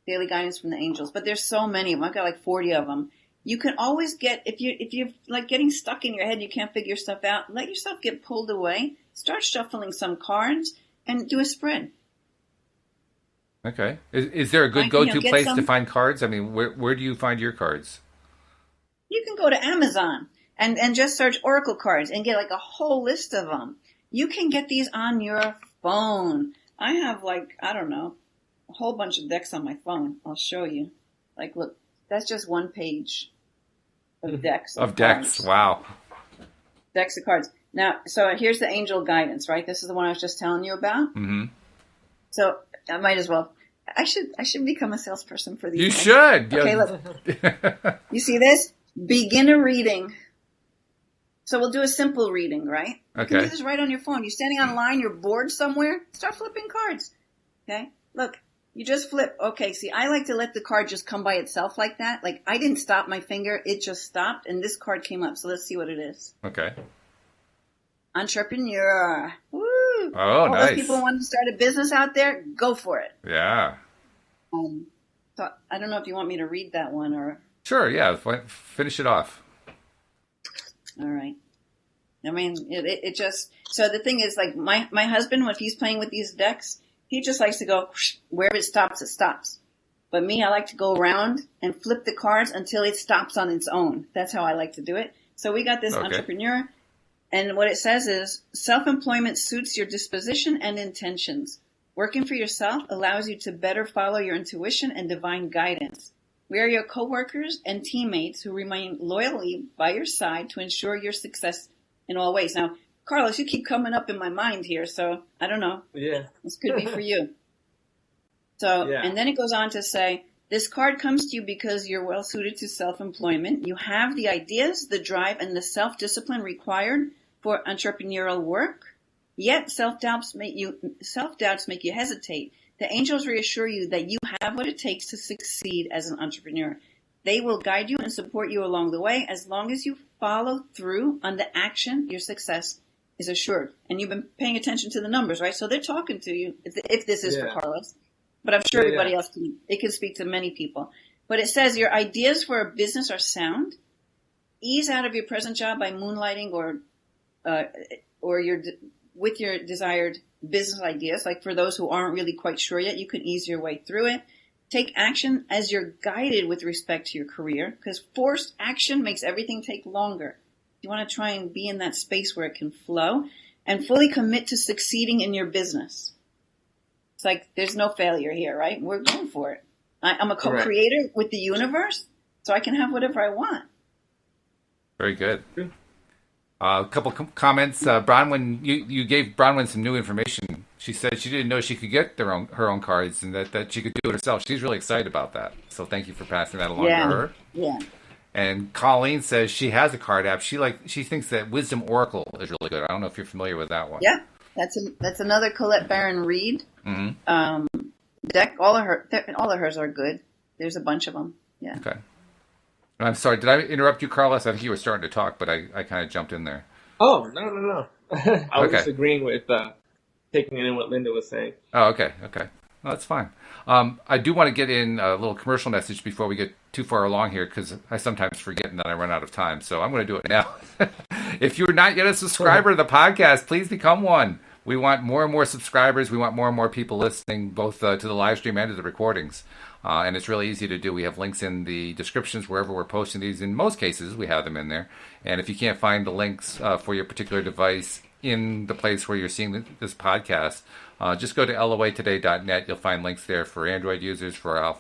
S2: Daily guidance from the angels. But there's so many of them. I've got like 40 of them. You can always get, if you're like getting stuck in your head, you can't figure stuff out, let yourself get pulled away, start shuffling some cards, and do a spread.
S1: Okay. Is there a good go-to place to find cards? I mean, where do you find your cards?
S2: You can go to Amazon and just search Oracle cards and get like a whole list of them. You can get these on your phone. I have like, I don't know, a whole bunch of decks on my phone. I'll show you. Like, look, that's just one page of decks.
S1: Of decks, cards. Wow.
S2: Decks of cards. Now, so here's the angel guidance, right? This is the one I was just telling you about.
S1: Mm-hmm.
S2: So I might as well. I should become a salesperson for these.
S1: You should.
S2: Okay, look. You see this? Beginner reading. So we'll do a simple reading, right?
S1: Okay.
S2: You can do this right on your phone. You're standing online, you're bored somewhere, start flipping cards. Okay? Look, you just flip. Okay, see, I like to let the card just come by itself like that. Like, I didn't stop my finger, it just stopped, and this card came up. So let's see what it is.
S1: Okay.
S2: Entrepreneur. Woo!
S1: Oh,
S2: all
S1: nice.
S2: those people who want to start a business out there, go for it.
S1: Yeah.
S2: So I don't know if you want me to read that one or...
S1: Sure, yeah. Finish it off.
S2: All right. I mean, it just... So the thing is, like, my husband, if he's playing with these decks, he just likes to go, wherever it stops, it stops. But me, I like to go around and flip the cards until it stops on its own. That's how I like to do it. So we got this entrepreneur, and what it says is, self-employment suits your disposition and intentions. Working for yourself allows you to better follow your intuition and divine guidance. We are your coworkers and teammates who remain loyally by your side to ensure your success in all ways. Now, Carlos, you keep coming up in my mind here, so I don't know.
S3: Yeah.
S2: This could be for you. So, yeah. And then it goes on to say, this card comes to you because you're well suited to self-employment. You have the ideas, the drive, and the self-discipline required for entrepreneurial work. Yet self-doubts make you hesitate. The angels reassure you that you have what it takes to succeed as an entrepreneur. They will guide you and support you along the way. As long as you follow through on the action, your success is assured. And you've been paying attention to the numbers, right? So they're talking to you, if this is for Carlos. But I'm sure everybody else can speak to many people. But it says your ideas for a business are sound. Ease out of your present job by moonlighting with your desired business ideas. Like for those who aren't really quite sure yet, you can ease your way through it. Take action as you're guided with respect to your career, because forced action makes everything take longer. You want to try and be in that space where it can flow, and fully commit to succeeding in your business. It's like there's no failure here, right? We're going for it. I'm a co-creator with the universe, so I can have whatever I want.
S1: Very good. A couple comments. Bronwyn, you gave Bronwyn some new information. She said she didn't know she could get her own cards and that she could do it herself. She's really excited about that. So thank you for passing that along to her.
S2: Yeah.
S1: And Colleen says she has a card app. She thinks that Wisdom Oracle is really good. I don't know if you're familiar with that one.
S2: Yeah, that's another Colette Baron Reed deck. All of hers are good. There's a bunch of them. Yeah.
S1: Okay. I'm sorry. Did I interrupt you, Carlos? I think you were starting to talk, but I kind of jumped in there.
S3: Oh, no. I was just agreeing with taking in what Linda was saying.
S1: Oh, okay. No, that's fine. I do want to get in a little commercial message before we get too far along here, because I sometimes forget and then I run out of time. So I'm going to do it now. If you're not yet a subscriber to the podcast, please become one. We want more and more subscribers. We want more and more people listening, both to the live stream and to the recordings. And it's really easy to do. We have links in the descriptions wherever we're posting these. In most cases, we have them in there. And if you can't find the links for your particular device in the place where you're seeing this podcast, just go to loatoday.net. You'll find links there for Android users, for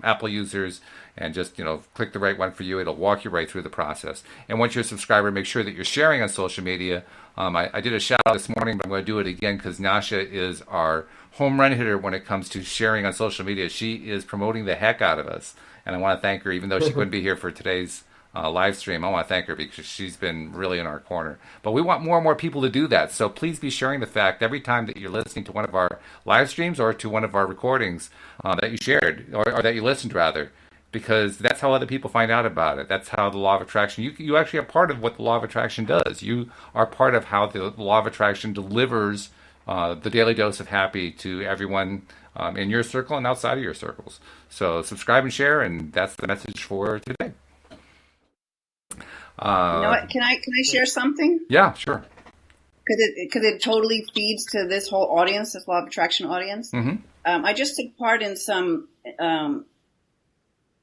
S1: Apple users, and just click the right one for you. It'll walk you right through the process. And once you're a subscriber, make sure that you're sharing on social media. I did a shout out this morning, but I'm going to do it again because Nasha is our home run hitter when it comes to sharing on social media. She is promoting the heck out of us, and I want to thank her, even though she couldn't be here for today's live stream. I want to thank her because she's been really in our corner. But we want more and more people to do that. So please be sharing the fact every time that you're listening to one of our live streams or to one of our recordings that you shared or that you listened rather, because that's how other people find out about it. That's how the law of attraction, you actually are part of what the law of attraction does. You are part of how the law of attraction delivers the daily dose of happy to everyone in your circle and outside of your circles. So subscribe and share, and that's the message for today.
S2: You know what? Can I share something?
S1: Yeah, sure.
S2: Because it totally feeds to this whole audience, this law of attraction audience.
S1: Mm-hmm.
S2: I just took part in some.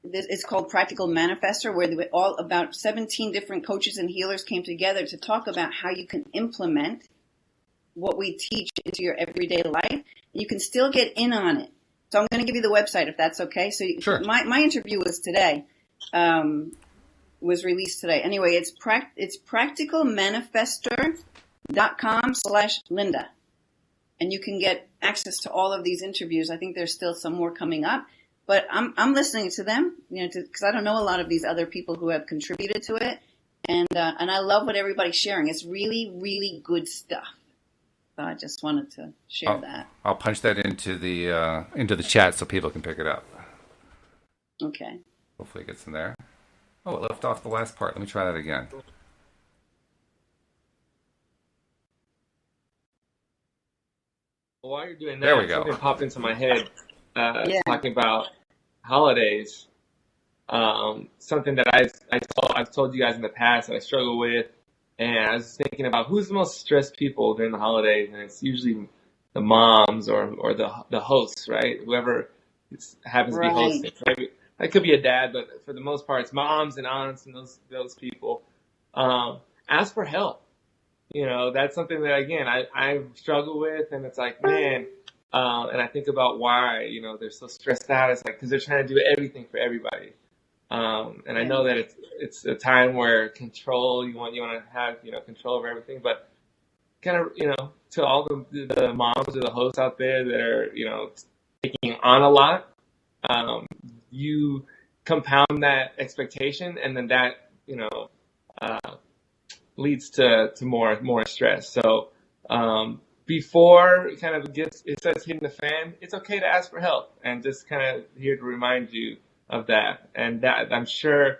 S2: It's called Practical Manifester, where all about 17 different coaches and healers came together to talk about how you can implement what we teach into your everyday life. You can still get in on it. So I'm going to give you the website if that's okay. So
S1: sure.
S2: My interview was today. Was released today. Anyway, it's practicalmanifester.com/Linda. And you can get access to all of these interviews. I think there's still some more coming up, but I'm listening to them, because I don't know a lot of these other people who have contributed to it. And I love what everybody's sharing. It's really, really good stuff. So I just wanted to share that.
S1: I'll punch that into the chat so people can pick it up.
S2: Okay.
S1: Hopefully it gets in there. Oh, it left off the last part. Let me try that again.
S3: While you're doing that,
S1: there we go.
S3: Something popped into my head talking about holidays. Something that I've told you guys in the past that I struggle with, and I was thinking about who's the most stressed people during the holidays, and it's usually the moms or the hosts, right? Whoever happens to be hosting. Right? It could be a dad, but for the most part, it's moms and aunts and those people. Ask for help. That's something that, again, I struggle with, and it's like, man, and I think about why, they're so stressed out. It's like, because they're trying to do everything for everybody. And I know that it's a time where control, you want to have, control over everything, but kind of, to all the moms or the hosts out there that are, taking on a lot, you compound that expectation, and then that, leads to more stress. So, before it kind of it starts hitting the fan, it's okay to ask for help, and just kind of here to remind you of that. And that, I'm sure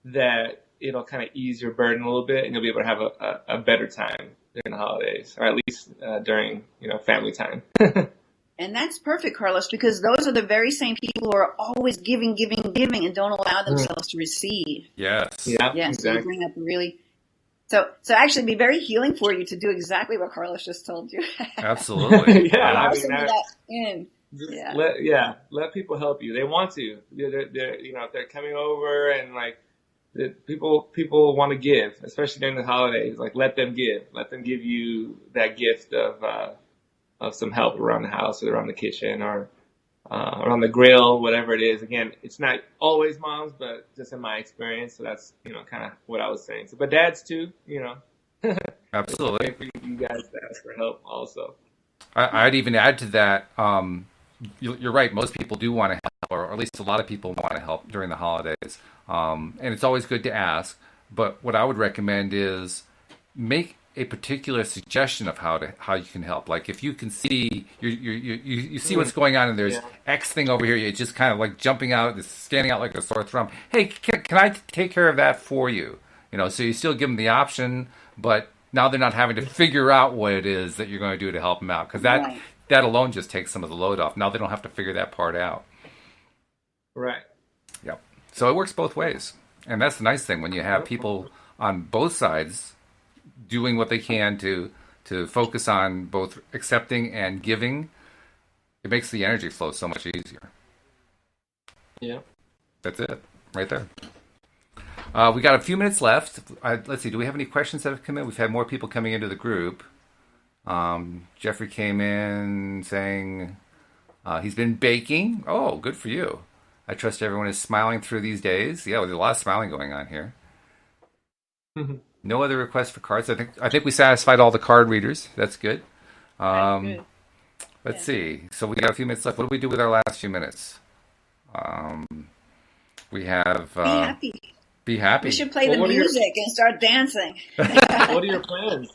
S3: that it'll kind of ease your burden a little bit, and you'll be able to have a better time during the holidays, or at least during, family time.
S2: And that's perfect, Carlos, because those are the very same people who are always giving, and don't allow themselves to receive.
S1: Yes.
S3: Yeah,
S2: yes.
S3: Exactly.
S2: You bring up really. So actually, it'd be very healing for you to do exactly what Carlos just told you.
S1: Absolutely.
S3: Yeah. Let people help you. They want to. They're if they're coming over and like people want to give, especially during the holidays. Like, let them give. Let them give you that gift of some help around the house or around the kitchen or around the grill, whatever it is. Again, it's not always moms, but just in my experience. So that's, kind of what I was saying. So, but dads too,
S1: Absolutely.
S3: For you guys to ask for help also.
S1: I'd even add to that. You're right. Most people do want to help, or at least a lot of people want to help during the holidays. And it's always good to ask. But what I would recommend is make a particular suggestion of how you can help. Like, if you can see you see what's going on, and there's X thing over here, you're just kind of like jumping out, it's standing out like a sore thumb. Hey, can I take care of that for you? So you still give them the option, but now they're not having to figure out what it is that you're going to do to help them out, because that alone just takes some of the load off. Now they don't have to figure that part out.
S3: Right.
S1: Yep. So it works both ways, and that's the nice thing when you have people on both sides doing what they can to focus on both accepting and giving. It makes the energy flow so much easier.
S3: Yeah.
S1: That's it, right there. We got a few minutes left. Let's see, do we have any questions that have come in? We've had more people coming into the group. Jeffrey came in saying he's been baking. Oh, good for you. I trust everyone is smiling through these days. Yeah, there's a lot of smiling going on here. No other requests for cards. I think we satisfied all the card readers. That's good.
S2: Good.
S1: Let's see. So we got a few minutes left. What do we do with our last few minutes? We have
S2: Be happy.
S1: Be happy.
S2: We should play the music and start dancing.
S3: What are your plans?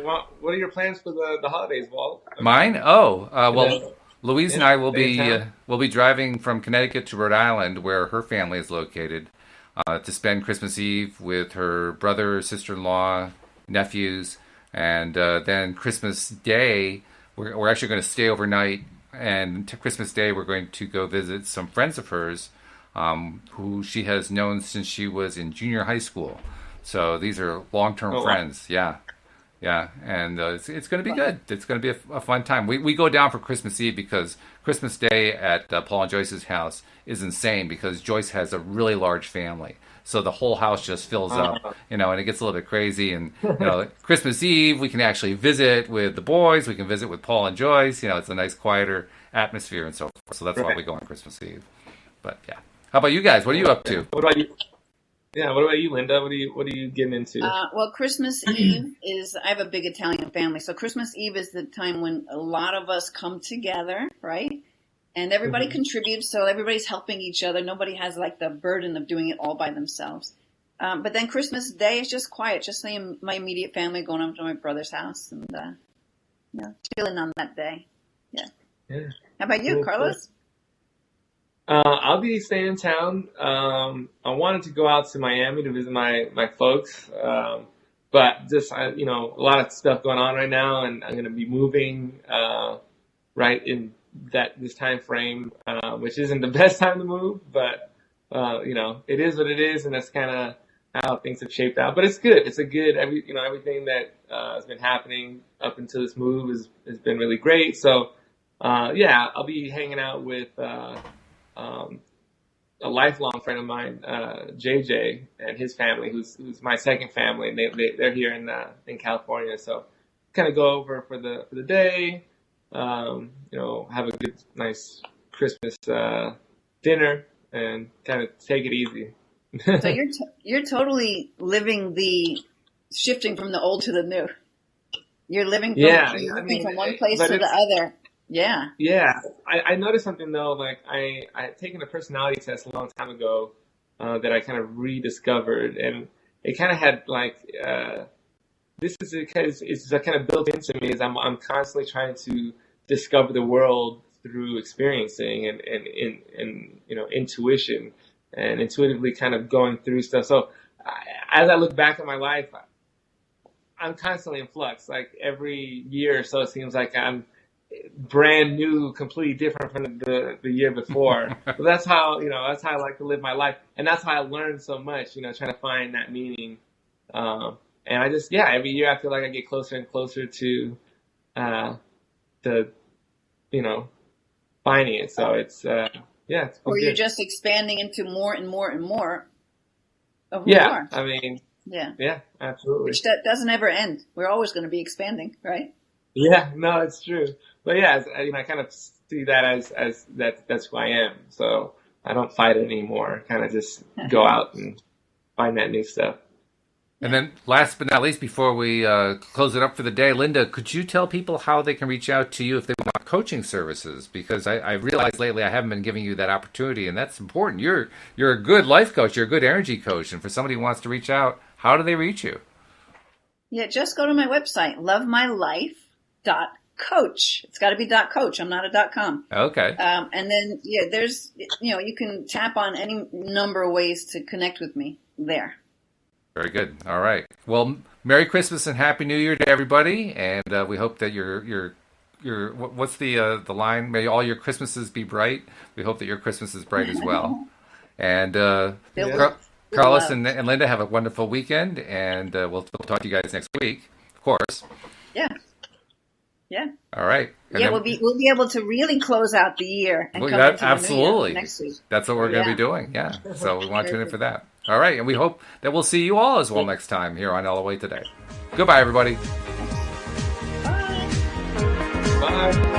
S3: What are your plans for the holidays, Walt?
S1: Mine? Well, Louise and I will be driving from Connecticut to Rhode Island, where her family is located, to spend Christmas Eve with her brother, sister-in-law, nephews, and then Christmas Day, we're actually going to stay overnight, and to Christmas Day we're going to go visit some friends of hers who she has known since she was in junior high school. So these are long-term friends. Wow. Yeah, and it's going to be good. It's going to be a fun time. We go down for Christmas Eve because Christmas Day at Paul and Joyce's house is insane because Joyce has a really large family. So the whole house just fills up, and it gets a little bit crazy. And, Christmas Eve, we can actually visit with the boys. We can visit with Paul and Joyce. It's a nice, quieter atmosphere and so forth. So that's why we go on Christmas Eve. But, yeah. How about you guys? What are you up to?
S3: What about you? Yeah, what about you, Linda? What are you getting into?
S2: Well, Christmas Eve I have a big Italian family, so Christmas Eve is the time when a lot of us come together, right? And everybody contributes, so everybody's helping each other. Nobody has like the burden of doing it all by themselves. But then Christmas Day is just quiet, just my immediate family going up to my brother's house and chilling on that day. Yeah. How about you, Carlos?
S3: I'll be staying in town. I wanted to go out to Miami to visit my folks, but just a lot of stuff going on right now, and I'm going to be moving right in this time frame, which isn't the best time to move, but it is what it is, and that's kind of how things have shaped out. But it's good. It's everything that has been happening up until this move has been really great. So I'll be hanging out with a lifelong friend of mine, JJ, and his family, who's my second family, and they're here in California. So kind of go over for the day, have a good, nice Christmas dinner, and kind of take it easy.
S2: So you're totally living the shifting from the old to the new. You're living from one place to the other. Yeah. Yeah.
S3: I noticed something though, like I had taken a personality test a long time ago that I kind of rediscovered, and it kind of had like this is because it's kind of built into me is I'm constantly trying to discover the world through experiencing and intuition and intuitively kind of going through stuff. So as I look back at my life, I'm constantly in flux. Like every year or so, it seems like I'm brand new, completely different from the year before. But that's how I like to live my life, and that's how I learned so much. Trying to find that meaning. And I just every year I feel like I get closer and closer to finding it. So it's it's
S2: or you're
S3: good.
S2: just expanding into more and more and more of who you are.
S3: I mean,
S2: yeah,
S3: absolutely.
S2: Which that doesn't ever end. We're always going to be expanding, right?
S3: Yeah, no, it's true. But I kind of see that as that's who I am. So I don't fight it anymore. Kind of just go out and find that new stuff.
S1: And then last but not least, before we close it up for the day, Linda, could you tell people how they can reach out to you if they want coaching services? Because I realized lately I haven't been giving you that opportunity, and that's important. You're a good life coach. You're a good energy coach. And for somebody who wants to reach out, how do they reach you?
S2: Yeah, just go to my website, lovemylife.coach. It's got to be .coach. I'm not a .com.
S1: Okay.
S2: And then, there's, you can tap on any number of ways to connect with me there.
S1: Very good. All right. Well, Merry Christmas and Happy New Year to everybody. And we hope that your what's the line? May all your Christmases be bright. We hope that your Christmas is bright as well. And Carlos and Linda, have a wonderful weekend. And we'll talk to you guys next week, of course.
S2: Yeah. Yeah.
S1: All right. And
S2: we'll be able to really close out the year and come into
S1: absolutely.
S2: the new year next week.
S1: That's what we're going to be doing. Yeah. So we want to tune in for that. All right. And we hope that we'll see you all as well next time here on LOA Today. Goodbye, everybody.
S2: Bye.
S3: Bye.